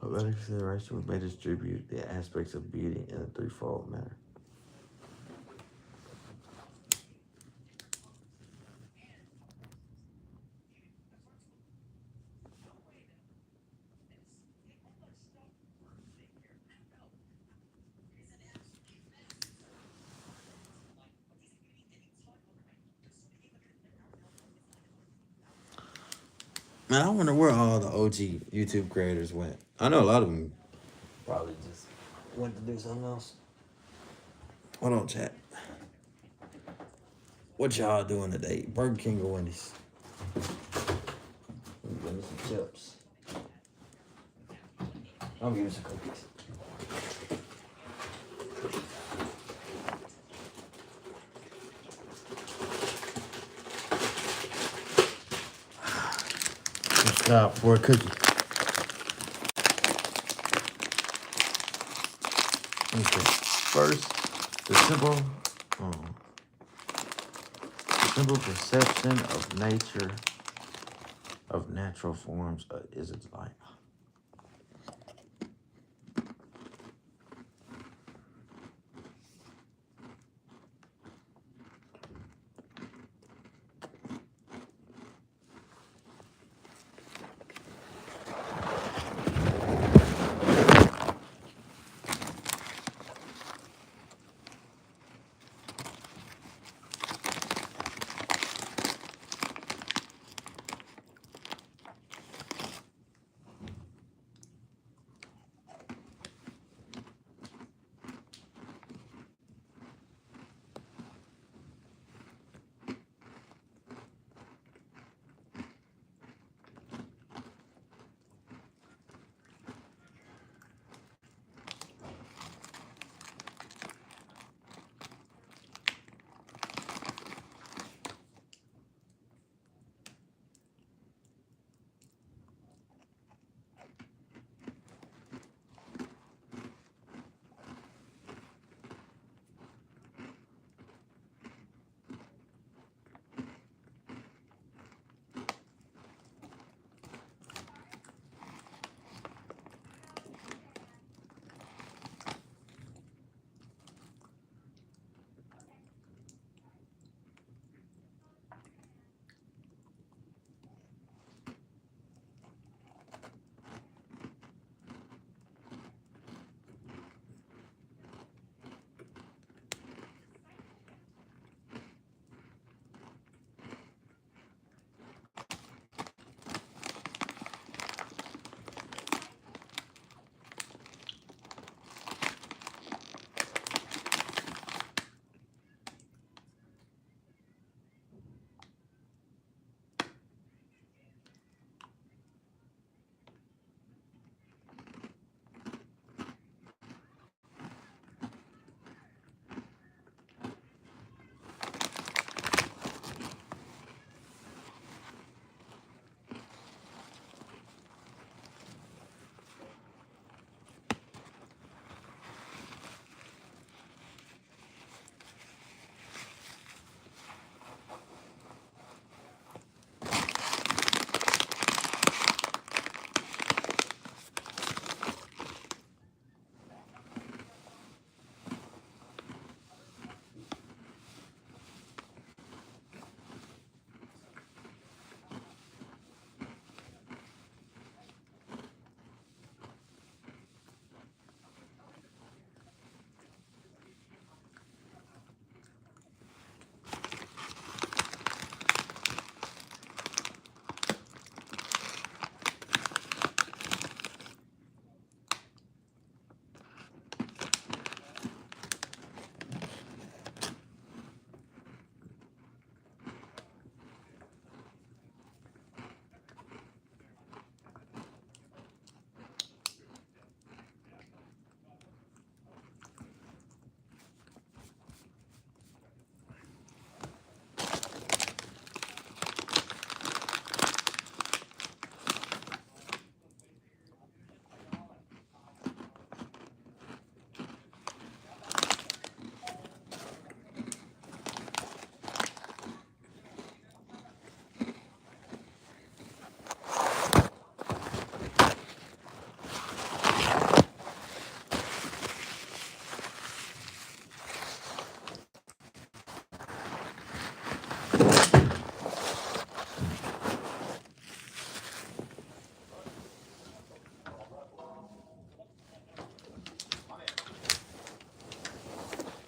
A better consideration, we may distribute the aspects of beauty in a threefold manner. Man, I wonder where all the OG YouTube creators went. I know a lot of them probably just went to do something else. Hold on, chat. What y'all doing today? Burger King or Wendy's? Give me some chips. I'll give you some cookies. Stop for a cookie. Okay. First, the simple Simple perception of nature, of natural forms is its life.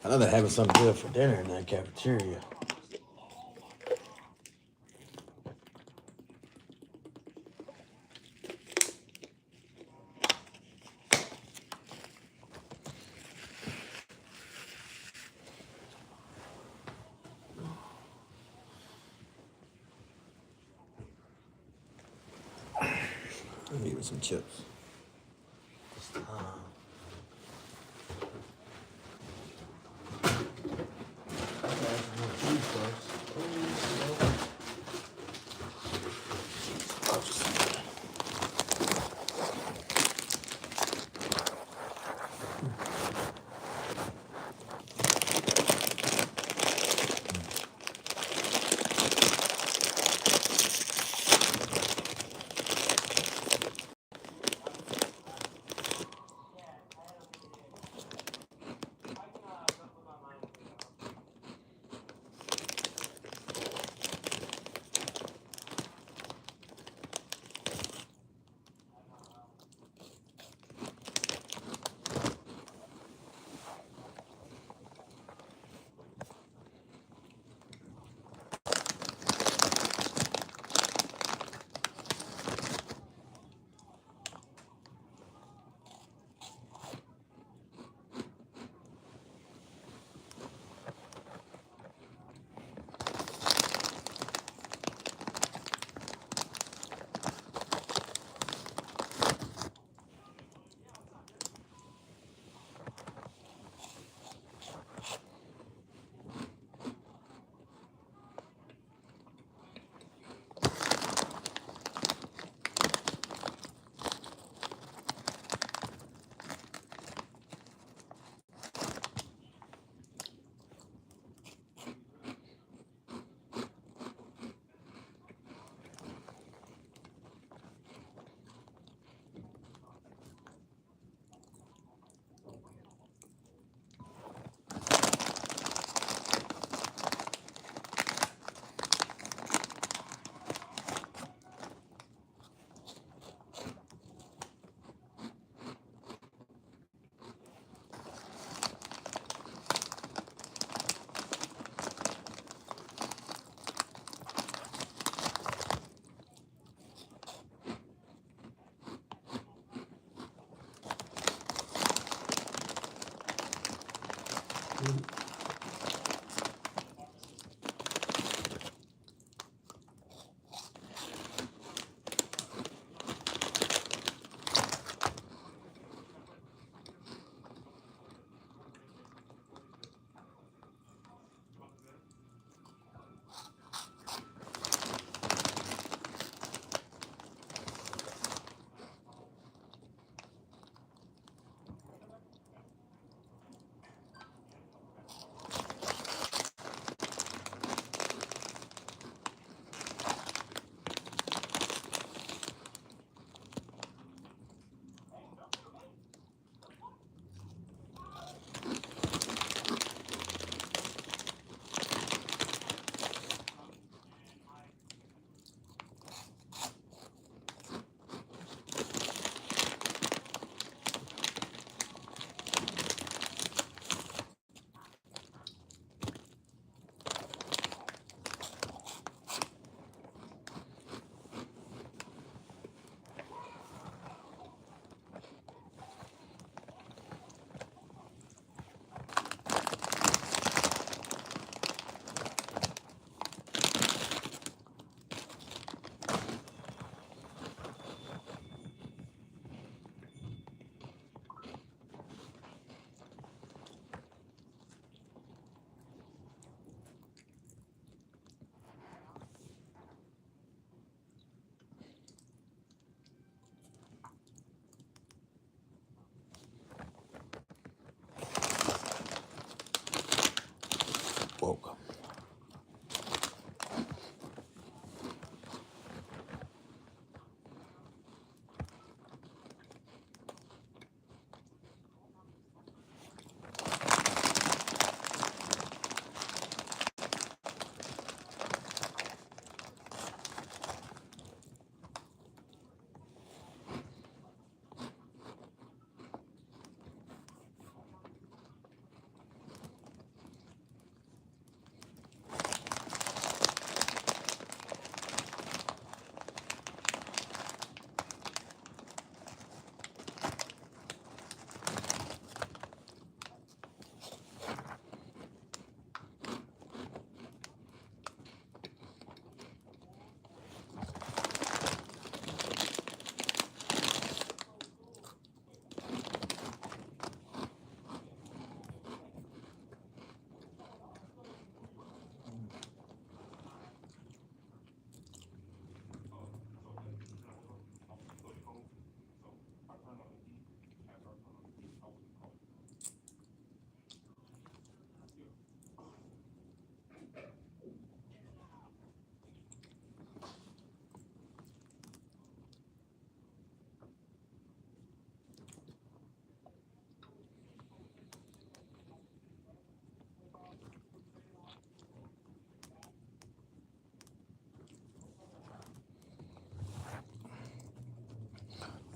I know they're having something good for dinner in that cafeteria. I'm eating some chips.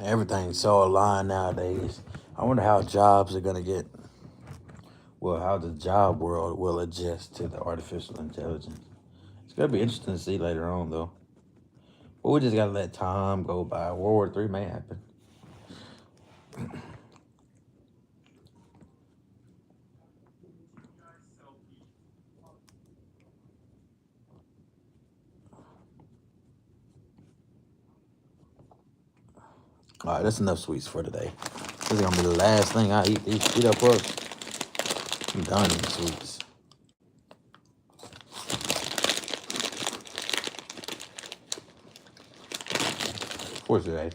Everything's so aligned nowadays. I wonder how jobs are gonna get. Well, how the job world will adjust to the artificial intelligence. It's gonna be interesting to see later on, though. But we just gotta let time go by. World War III may happen. All right, that's enough sweets for today. This is gonna be the last thing I eat. These Cheeto Puffs. I'm done eating sweets. For today.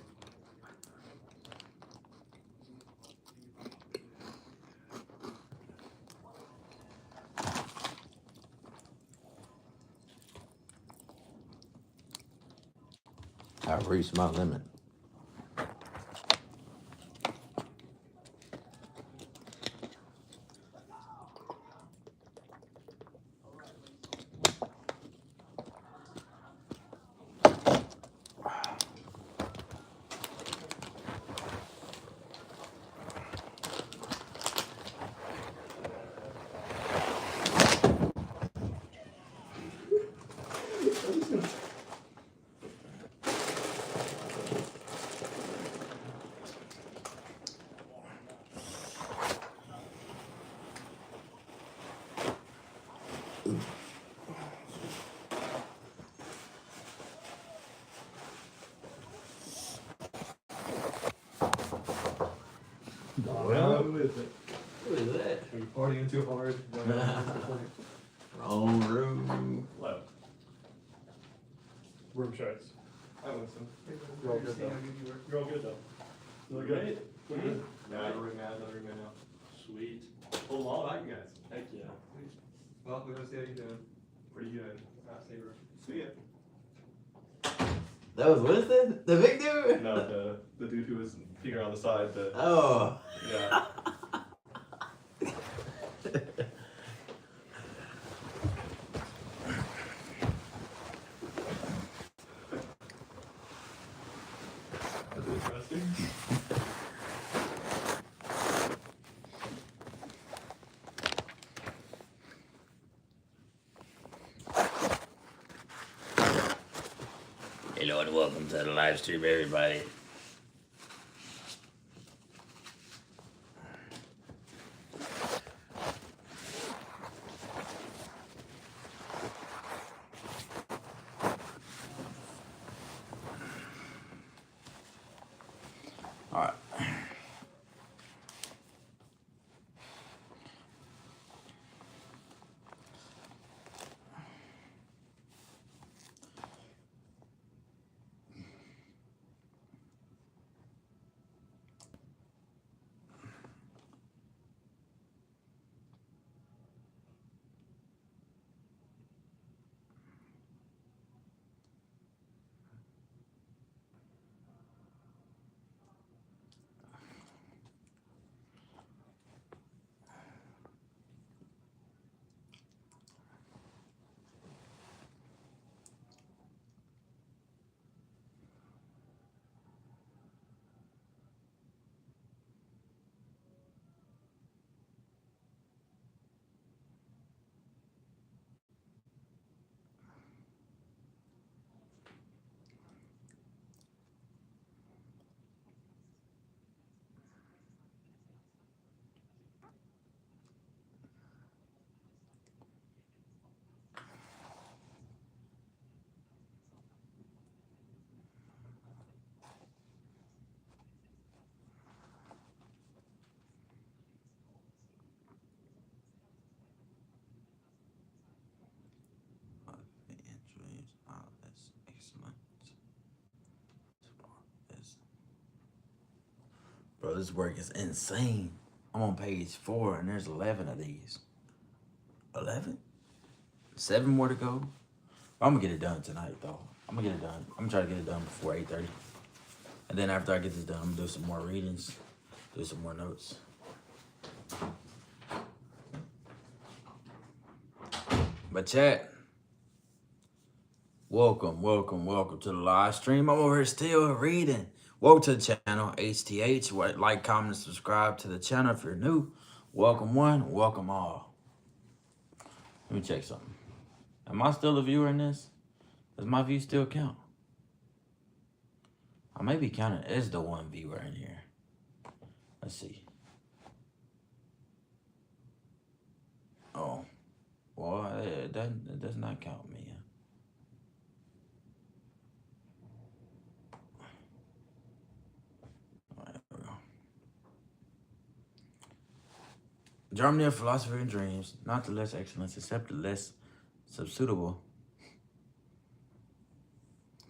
I've reached my limit. Well, who is it? Who is that? Are you partying too hard? Wrong room. Left. Room charts. I listen. You're all good though. You're all good though. Really good. We're good. Yeah, another room now. Sweet. Well, all about you guys. Heck yeah. Well, we're gonna see how you're doing. Pretty good. See ya. That was Winston? The big dude? No, the dude who was here on the side. Oh. Yeah. That's interesting. Hello and welcome to the live stream, everybody. All right. Bro, this work is insane. I'm on page 4 and there's 11 of these. 11? 7 more to go. I'm gonna get it done tonight though. I'm gonna get it done. I'm gonna try to get it done before 8:30. And then after I get this done, I'm gonna do some more readings, do some more notes. But chat, welcome to the live stream. I'm over here still reading. Welcome to the channel, HTH. Like, comment, and subscribe to the channel if you're new. Welcome one, welcome all. Let me check something. Am I still a viewer in this? Does my view still count? I may be counted as the one viewer in here. Let's see. Oh, well, it does not count me. All right, there we go. Germany of philosophy and dreams, not the less excellence, except the less subsuitable.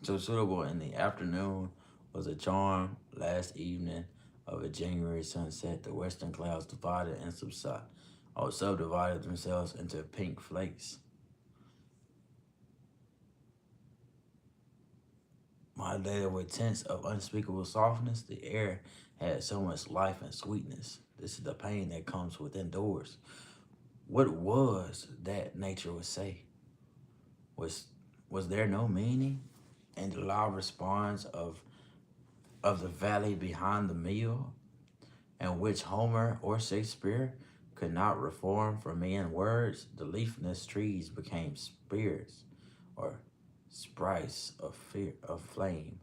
So suitable in the afternoon was a charm last evening of a January sunset. The western clouds divided and subdivided themselves into pink flakes. Modulated with tints of unspeakable softness, the air had so much life and sweetness. This is the pain that comes within doors. What was that nature would say? Was there no meaning? And the loud response of the valley behind the mill, and which Homer or Shakespeare could not reform for me in words, the leafless trees became spirits or sprites of flame,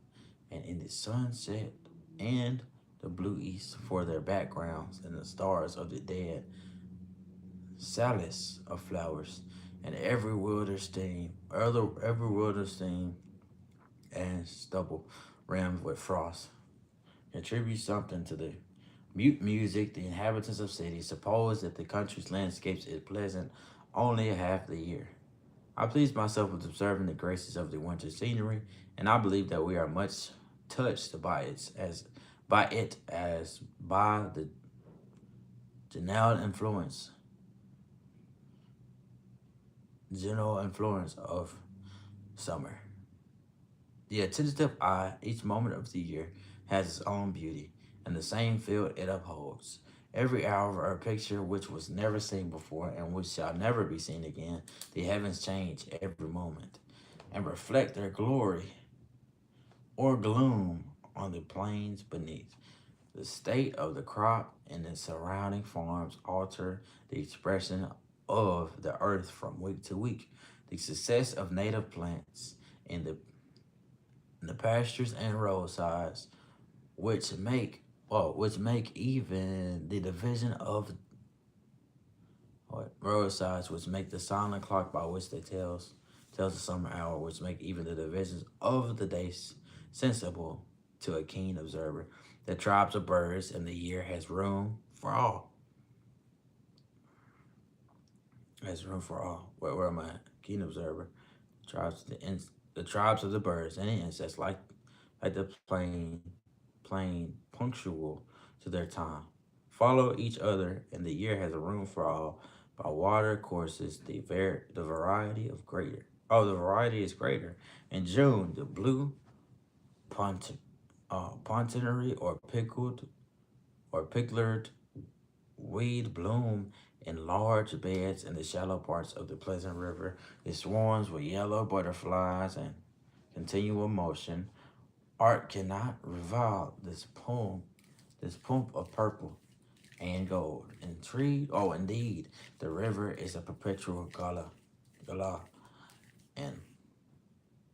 and in the sunset and the blue east for their backgrounds, and the stars of the dead, solace of flowers, and every wilder steam and stubble rimmed with frost. Contribute something to the mute music. The inhabitants of cities suppose that the country's landscapes is pleasant only half the year. I please myself with observing the graces of the winter scenery, and I believe that we are much touched by it as by the general influence of summer. The attentive eye, each moment of the year, has its own beauty, and the same field it upholds. Every hour of a picture which was never seen before and which shall never be seen again, the heavens change every moment, and reflect their glory or gloom on the plains beneath. The state of the crop and the surrounding farms alter the expression of the earth from week to week. The success of native plants in the pastures and roadsides, which make even the division of roadsides, which make the silent clock by which they tells the summer hour, which make even the divisions of the days sensible to a keen observer. The tribes of birds in the year has room for all. Has room for all. Where am I? Keen observer. The tribes of the birds and the insects like the plain punctual to their time. Follow each other, and the year has a room for all. By water courses, the variety of greater. Oh, the variety is greater. In June, the blue pontonary or picklered weed bloom in large beds in the shallow parts of the pleasant river. It swarms with yellow butterflies and continual motion. Art cannot revile this pomp of purple and gold. Indeed, the river is a perpetual gala, and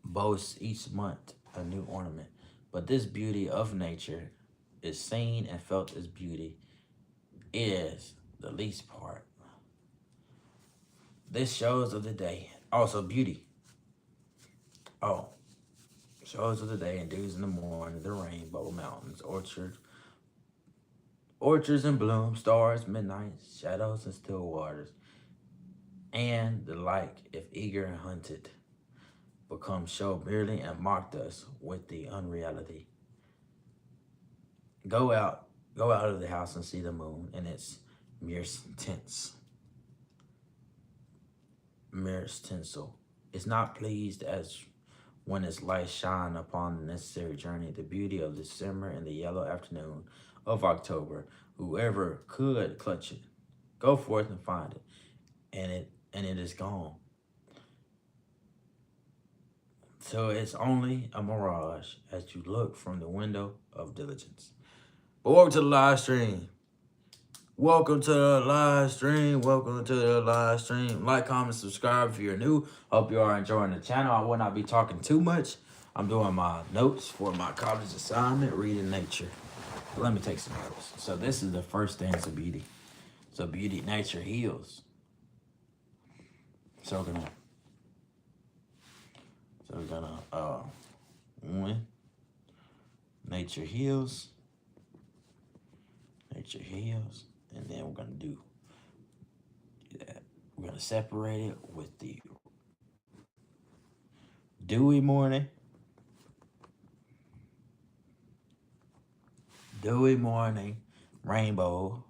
boasts each month a new ornament. But this beauty of nature is seen and felt as beauty is the least part. This shows of the day, also beauty. Oh, shows of the day and dews in the morning, the rainbow, mountains, orchards in bloom, stars, midnight, shadows, and still waters, and the like, if eager and hunted, become show merely and mocked us with the unreality. Go out of the house and see the moon and its mere tinsel. Is not pleased as when its light shine upon the necessary journey, the beauty of the summer and the yellow afternoon of October. Whoever could clutch it, go forth and find it, and it is gone. So it's only a mirage as you look from the window of diligence. But welcome to the live stream. Welcome to the live stream. Welcome to the live stream. Like, comment, subscribe if you're new. Hope you are enjoying the channel. I will not be talking too much. I'm doing my notes for my college assignment, reading nature. Let me take some notes. So this is the first stanza of beauty. So beauty, nature heals. So we're gonna one. Nature heals. Nature heals. And then we're gonna do that. We're gonna separate it with the dewy morning. Dewy morning, rainbow.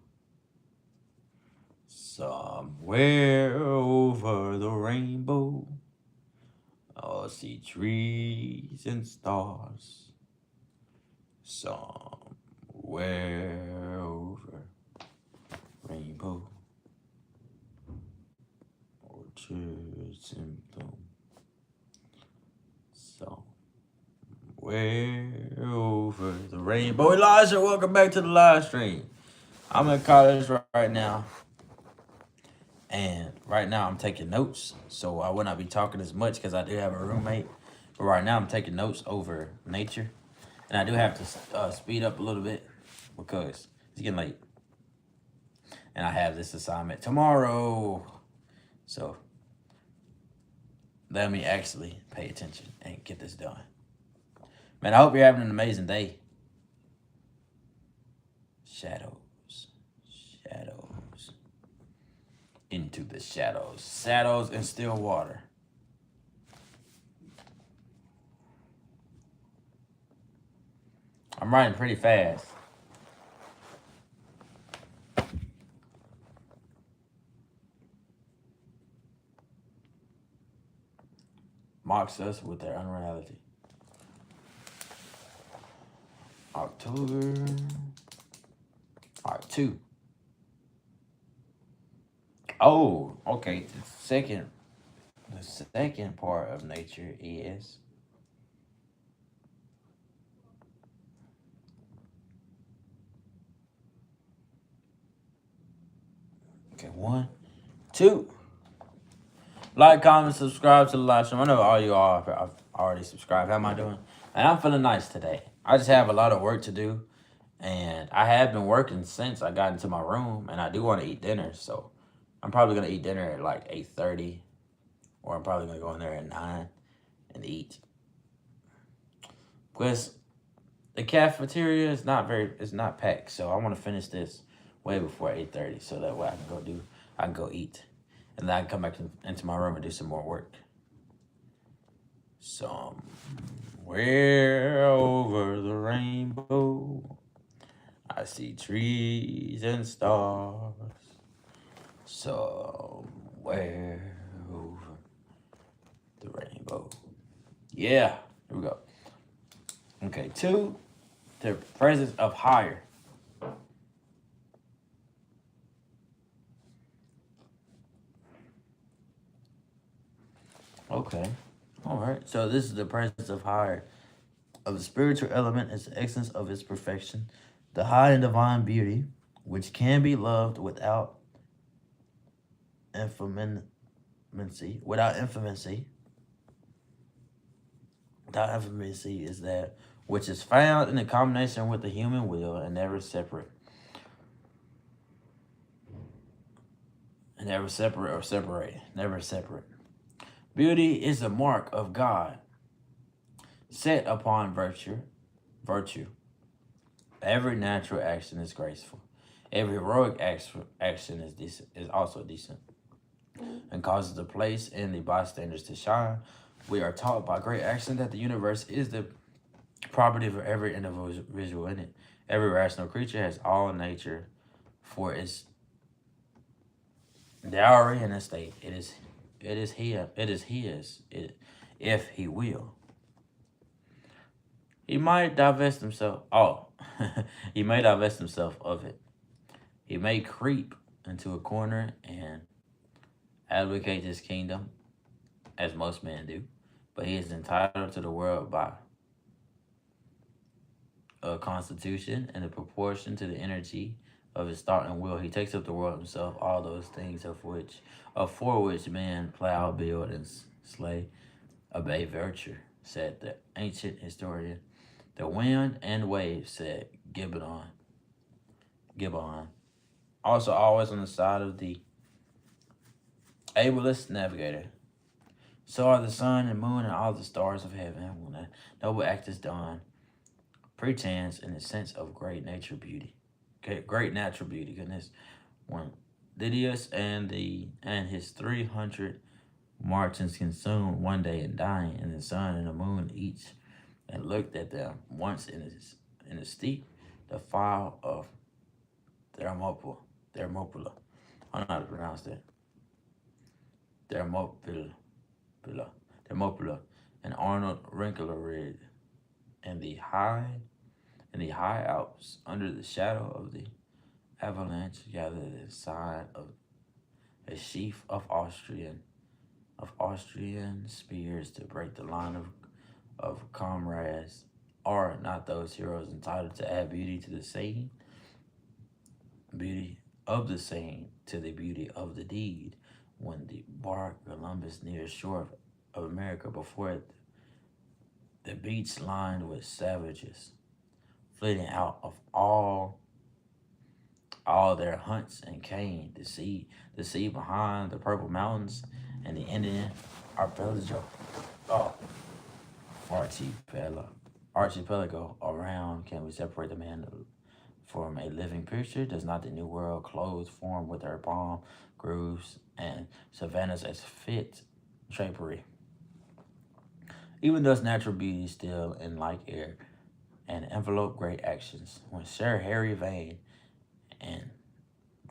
Somewhere over the rainbow, I'll see trees and stars. Somewhere over rainbow, orchards in bloom. Somewhere over the rainbow. Elijah, welcome back to the live stream. I'm in college right now. And right now I'm taking notes. So I will not be talking as much because I do have a roommate. But right now I'm taking notes over nature. And I do have to speed up a little bit because it's getting late. And I have this assignment tomorrow. So let me actually pay attention and get this done. Man, I hope you're having an amazing day. Shadows. Shadows. Into the shadows. Shadows and still water. I'm writing pretty fast. Mocks us with their unreality. October. All right, 2. Oh, okay. The second part of nature is okay. 1, 2. Like, comment, subscribe to the live stream. I know all you all have already subscribed. How am I doing? And I'm feeling nice today. I just have a lot of work to do, and I have been working since I got into my room, and I do want to eat dinner, so I'm probably gonna eat dinner at like 8:30, or I'm probably gonna go in there at 9 and eat. Because the cafeteria is it's not packed, so I want to finish this way before 8:30, so that way I can go eat, and then I can come back into my room and do some more work. Somewhere over the rainbow, I see trees and stars. Somewhere over the rainbow. Yeah, here we go. Okay, 2, the presence of higher. Okay, all right. So this is the presence of higher. Of the spiritual element is the essence of its perfection, the high and divine beauty, which can be loved without infamancy. Without infamancy is that which is found in the combination with the human will and never separate. Never separate or separate. Never separate. Beauty is the mark of God set upon virtue. Every natural action is graceful. Every heroic action is decent, is also decent, and causes the place and the bystanders to shine. We are taught by great action that the universe is the property of every individual in it. Every rational creature has all nature for its dowry and estate. It is his, if he will. He might divest himself. He may divest himself of it. He may creep into a corner and advocate his kingdom, as most men do. but he is entitled to the world by a constitution and a proportion to the energy of his thought and will. He takes up the world himself, all those things for which men plow, build, and slay, obey virtue, said the ancient historian. The wind and waves, said Gibbon. Also, always on the side of the ablest navigator. So are the sun and moon and all the stars of heaven. When a noble act is done, pretends in the sense of great natural beauty. Okay, great natural beauty. Goodness, when Didymus and his 300 Martians consumed one day and dying, and the sun and the moon each, and looked at them once in a steep defile of Thermopylae. I don't know how to pronounce that. Thermopylae. Thermopylae. And Arnold Rinkelried in the high Alps, under the shadow of the avalanche, gathered a sign of a sheaf of Austrian spears to break the line of comrades. Are not those heroes entitled to add beauty to the saying? Beauty of the saying to the beauty of the deed. When the bark Columbus neared shore of America, before it, the beach lined with savages, flitting out of all their hunts and came the sea behind the purple mountains and the Indian archipelago. Oh, archipelago around. Can we separate the man from a living picture? Does not the new world clothe form with her palm grooves and savannas as fit drapery? Even thus, natural beauty still in like air and envelope great actions. When Sir Harry Vane and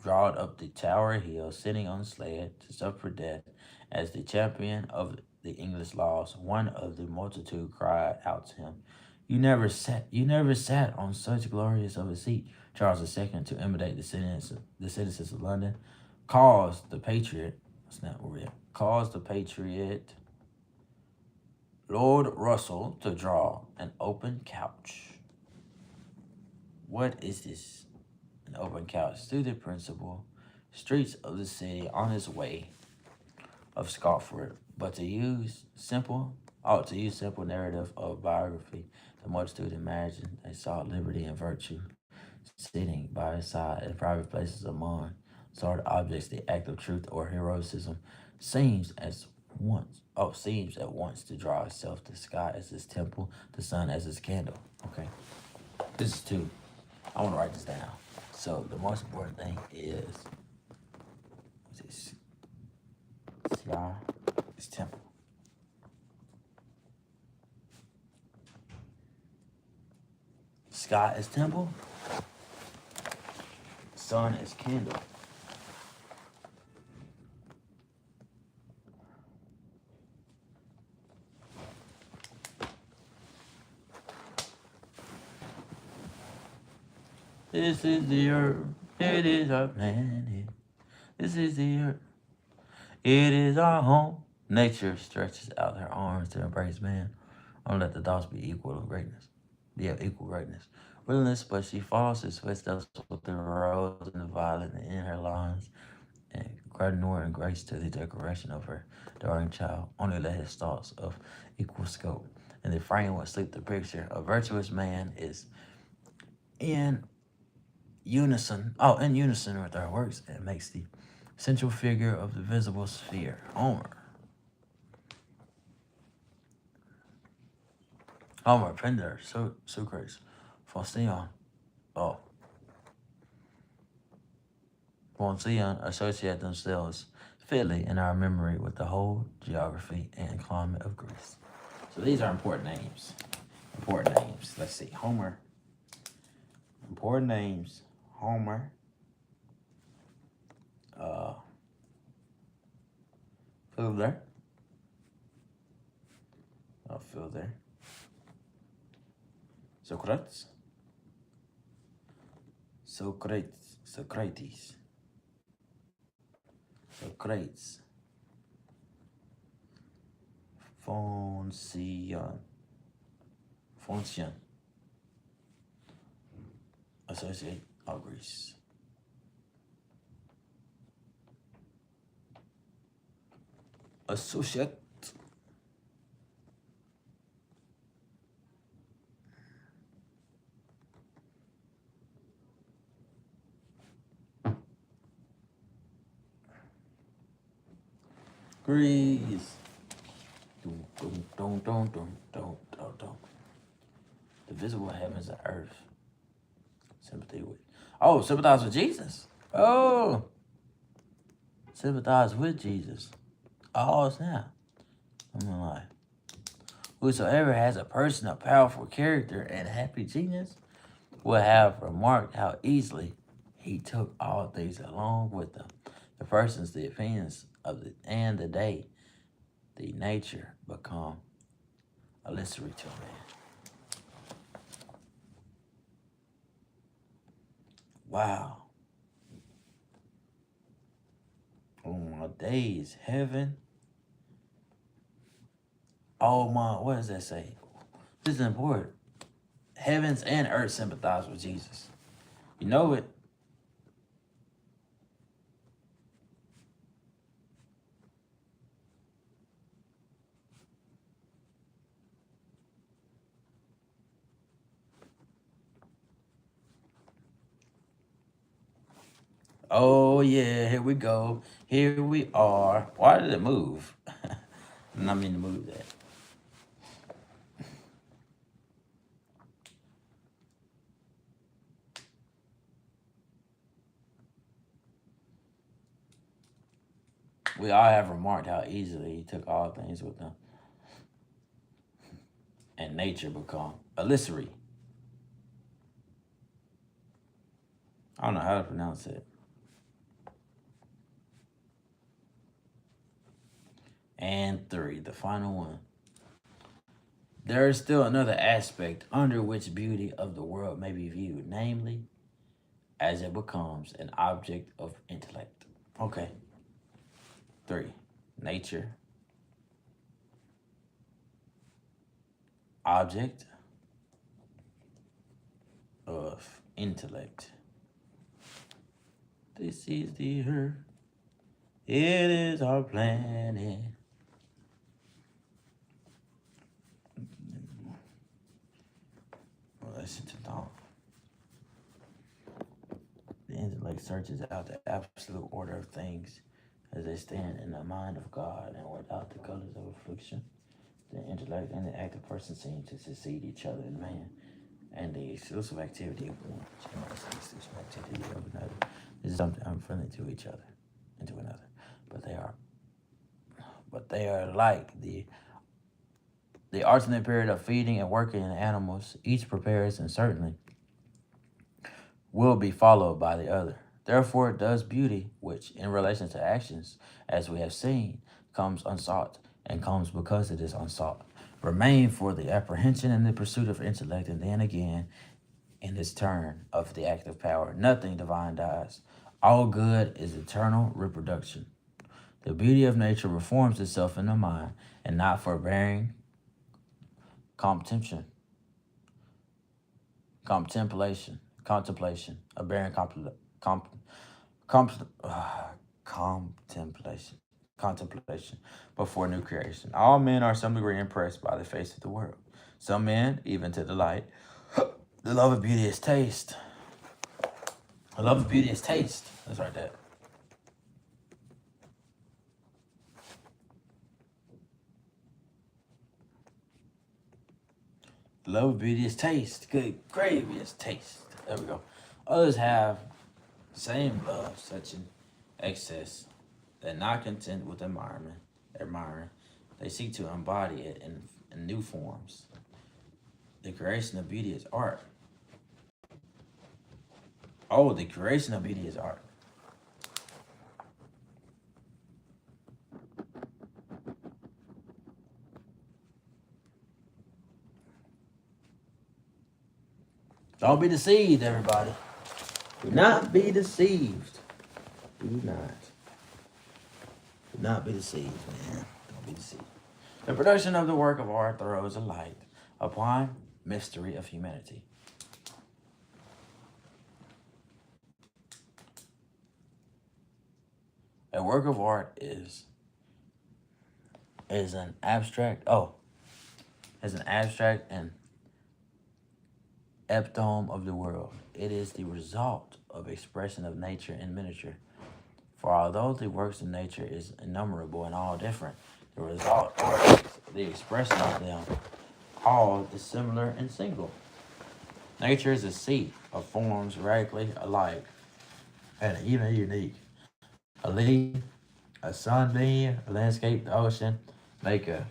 drawed up the Tower Hill, sitting on sled to suffer death as the champion of the English laws, one of the multitude cried out to him, you never sat on such glorious of a seat. Charles II, to imitate the citizens of London, caused the patriot Lord Russell to draw an open couch. What is this? An open couch through the principal streets of the city on his way of Scotford, but to use simple narrative of biography, the multitude imagined they saw liberty and virtue sitting by his side in private places among sort of objects. The act of truth or heroism seems at once to draw itself the sky as his temple, the sun as his candle. Okay, this is two. I want to write this down. So the most important thing is this sky is temple. Sky is temple. Sun is candle. This is the earth. It is our planet. This is the earth. It is our home. Nature stretches out her arms to embrace man. Don't let the thoughts be equal to greatness. Be of equal greatness. Relentless, but she follows his footsteps with the rose and the violet in her lines, and grandeur and grace to the decoration of her darling child. Only let his thoughts of equal scope. And the framework sleep the picture. A virtuous man is in unison with our works, and makes the central figure of the visible sphere. Homer, Pindar, Socrates, Phocion, associate themselves fitly in our memory with the whole geography and climate of Greece. So these are important names. Let's see. Homer. Important names. Homer. Fielder. Fielder. Socrates. Fonction. Fonction. Associate of Greece. Associate. Greece. Dum, dum, dum, dum, dum, dum, dum, dum. The visible heavens and earth. Sympathy with. Oh, sympathize with Jesus. Oh, sympathize with Jesus. Oh, snap. I'm gonna lie. Whosoever has a person of powerful character and happy genius will have remarked how easily he took all things along with them. The persons, the opinions of the day, the nature become illusory to a man. Wow. Oh my days, heaven. Oh my, what does that say? This is important. Heavens and earth sympathize with Jesus. You know it. Oh yeah, here we go. Here we are. Why did it move? I did not mean to move that. We all have remarked how easily he took all things with him. And nature become illusory. I don't know how to pronounce it. And 3, the final one. There is still another aspect under which beauty of the world may be viewed, namely, as it becomes an object of intellect. Okay. 3, nature. Object of intellect. This is the earth. It is our planet. Listen to thought. The intellect searches out the absolute order of things as they stand in the mind of God, and without the colors of affliction, the intellect and the active person seem to succeed each other in man, and the exclusive activity of one generates the exclusive activity of another. This is something unfriendly to each other and to another, but they are like the alternate period of feeding and working in animals. Each prepares and certainly will be followed by the other. Therefore does beauty, which in relation to actions, as we have seen, comes unsought, and comes because it is unsought, remain for the apprehension and the pursuit of intellect, and then again, in its turn of the active power. Nothing divine dies. All good is eternal reproduction. The beauty of nature reforms itself in the mind, and not forbearing contemplation, a barren contemplation before new creation. All men are some degree impressed by the face of the world. Some men, even to delight. The love of beauty is taste. The love of beauty is taste. Let's write that. The love of beauty is taste. Good gravy is taste. There we go. Others have the same love, such an excess, that not content with admiring, they seek to embody it in new forms. The creation of beauty is art. Oh, the creation of beauty is art. Don't be deceived, everybody. Do not be deceived. Do not. Do not be deceived, man. Don't be deceived. The production of the work of art throws a light upon mystery of humanity. A work of art is an abstract and epitome of the world. It is the result of expression of nature in miniature. For although the works of nature is innumerable and all different, the result, the expression of them all is similar and single. Nature is a sea of forms radically alike and even unique. A leaf, a sunbeam, a landscape, the ocean make a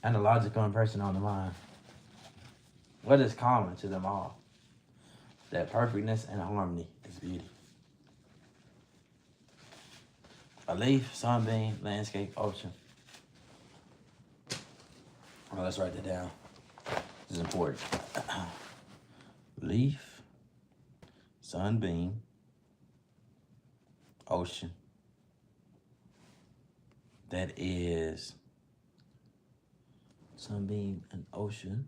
analogical impression on the mind. What is common to them all? That perfectness and harmony is beauty. A leaf, sunbeam, landscape, ocean. Well, let's write that down. This is important. Leaf, sunbeam, ocean. That is sunbeam and ocean.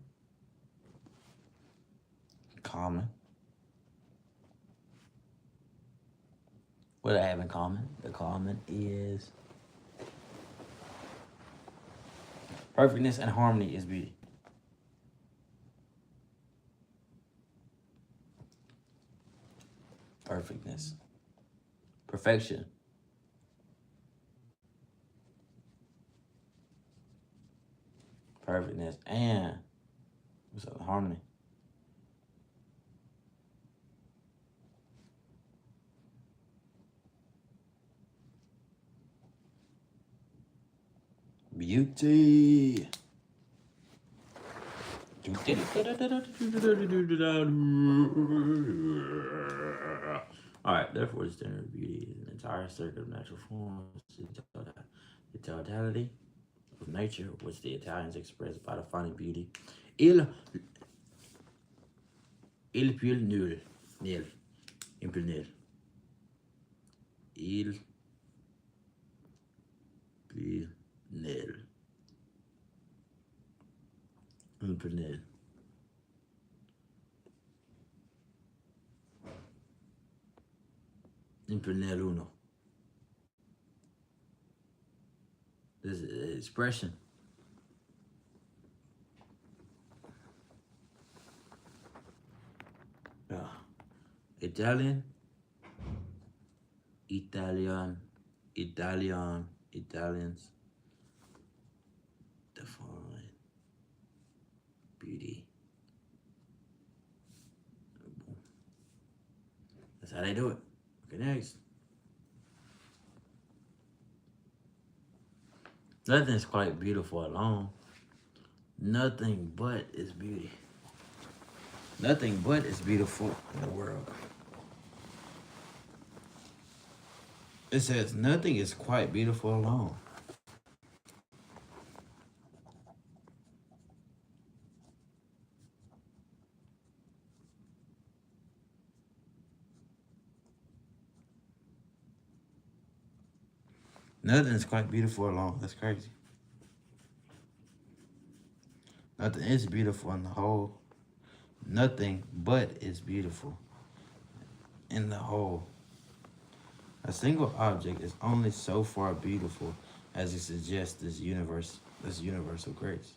Common. What do I have in common? The common is perfectness and harmony is beauty. Perfectness. Perfection. Perfectness and what's up? Harmony. Beauty. Alright, therefore, the standard of beauty is an entire circle of natural forms, the totality of nature, which the Italians express by defining beauty. Il più nul, nil, più nil. Il più nil, più nil. Più nil uno. This is expression. Italian, Italians define beauty. That's how they do it. Okay, next. Nothing is quite beautiful alone. Nothing but is beauty. Nothing but is beautiful in the world. It says nothing is quite beautiful alone. Nothing is quite beautiful alone. That's crazy. Nothing is beautiful in the whole. Nothing but is beautiful in the whole. A single object is only so far beautiful as it suggests this universal grace.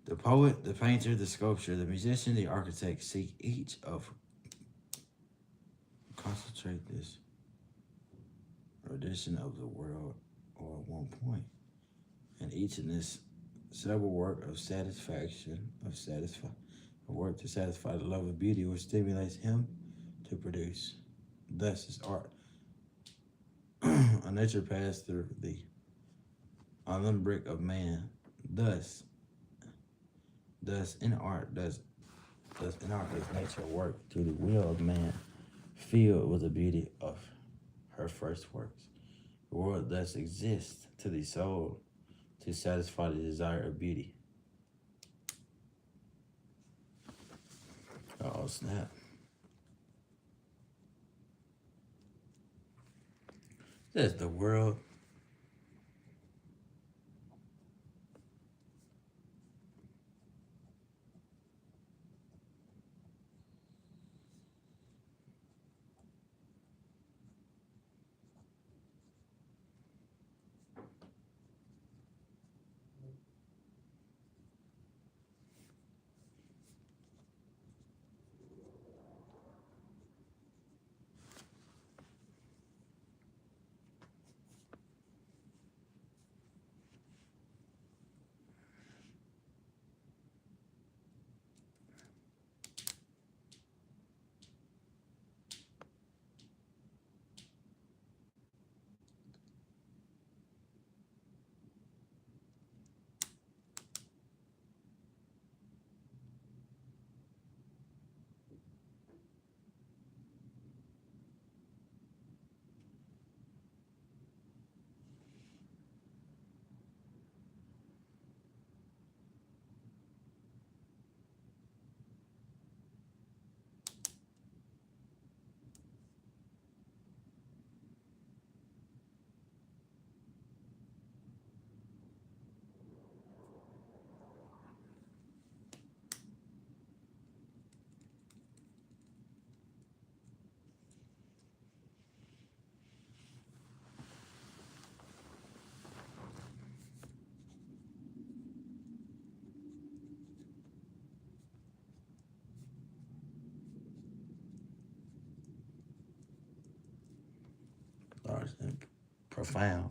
The poet, the painter, the sculptor, the musician, the architect seek each of concentrate this rendition of the world or at one point. And each in this several work of a work to satisfy the love of beauty which stimulates him to produce. Thus is art. A nature passed through the alembic of man. Thus in art does nature work through the will of man, filled with the beauty of her first works. The world thus exists to the soul to satisfy the desire of beauty. Oh, snap. Says the world profound.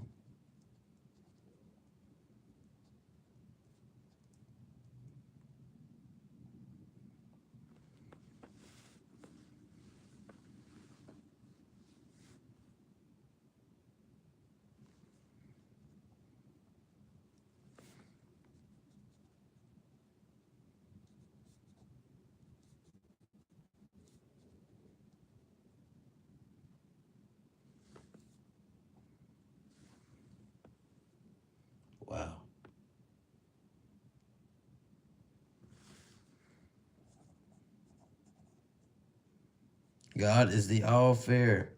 Wow. God is the all fair.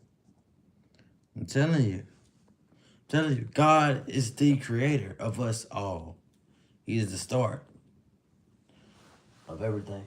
I'm telling you. God is the creator of us all. He is the start of everything.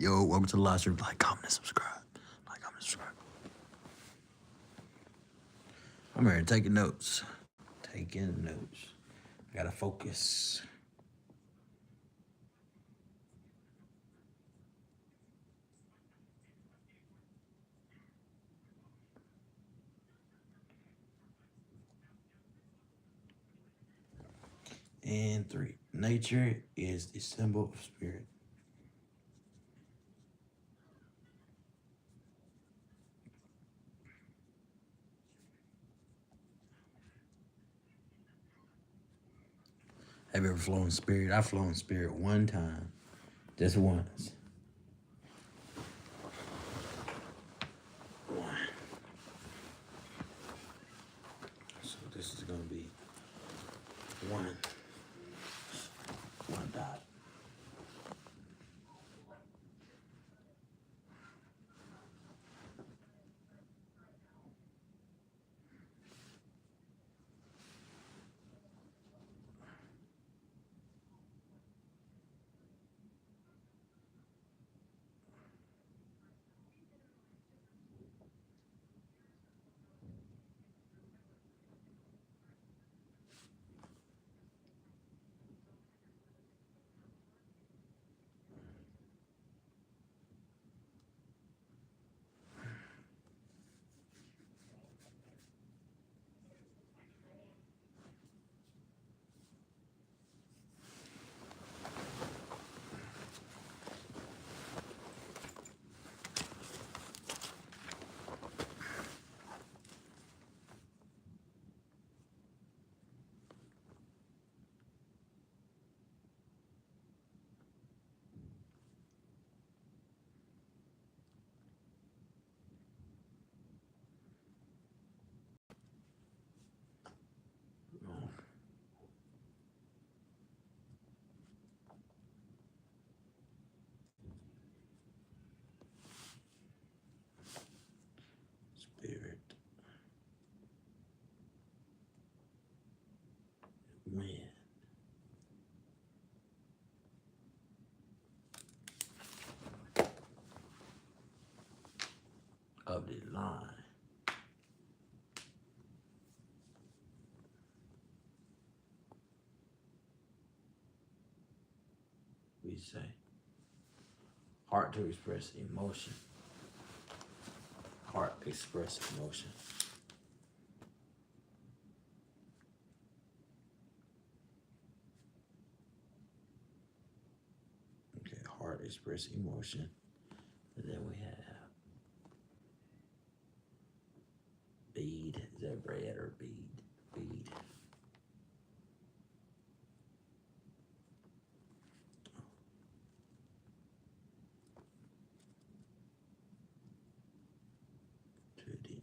Yo, welcome to the live stream. Like, comment, and subscribe. Like, comment, and subscribe. I'm here taking notes. Taking notes. I gotta focus. And 3. Nature is the symbol of spirit. Have you ever flown spirit? I've flown spirit one time. Just once. One. So this is gonna be one dot. straight line. We say heart to express emotion. Heart express emotion. Okay, heart express emotion. And then we have bead. Is that bread or bead? Bead. To the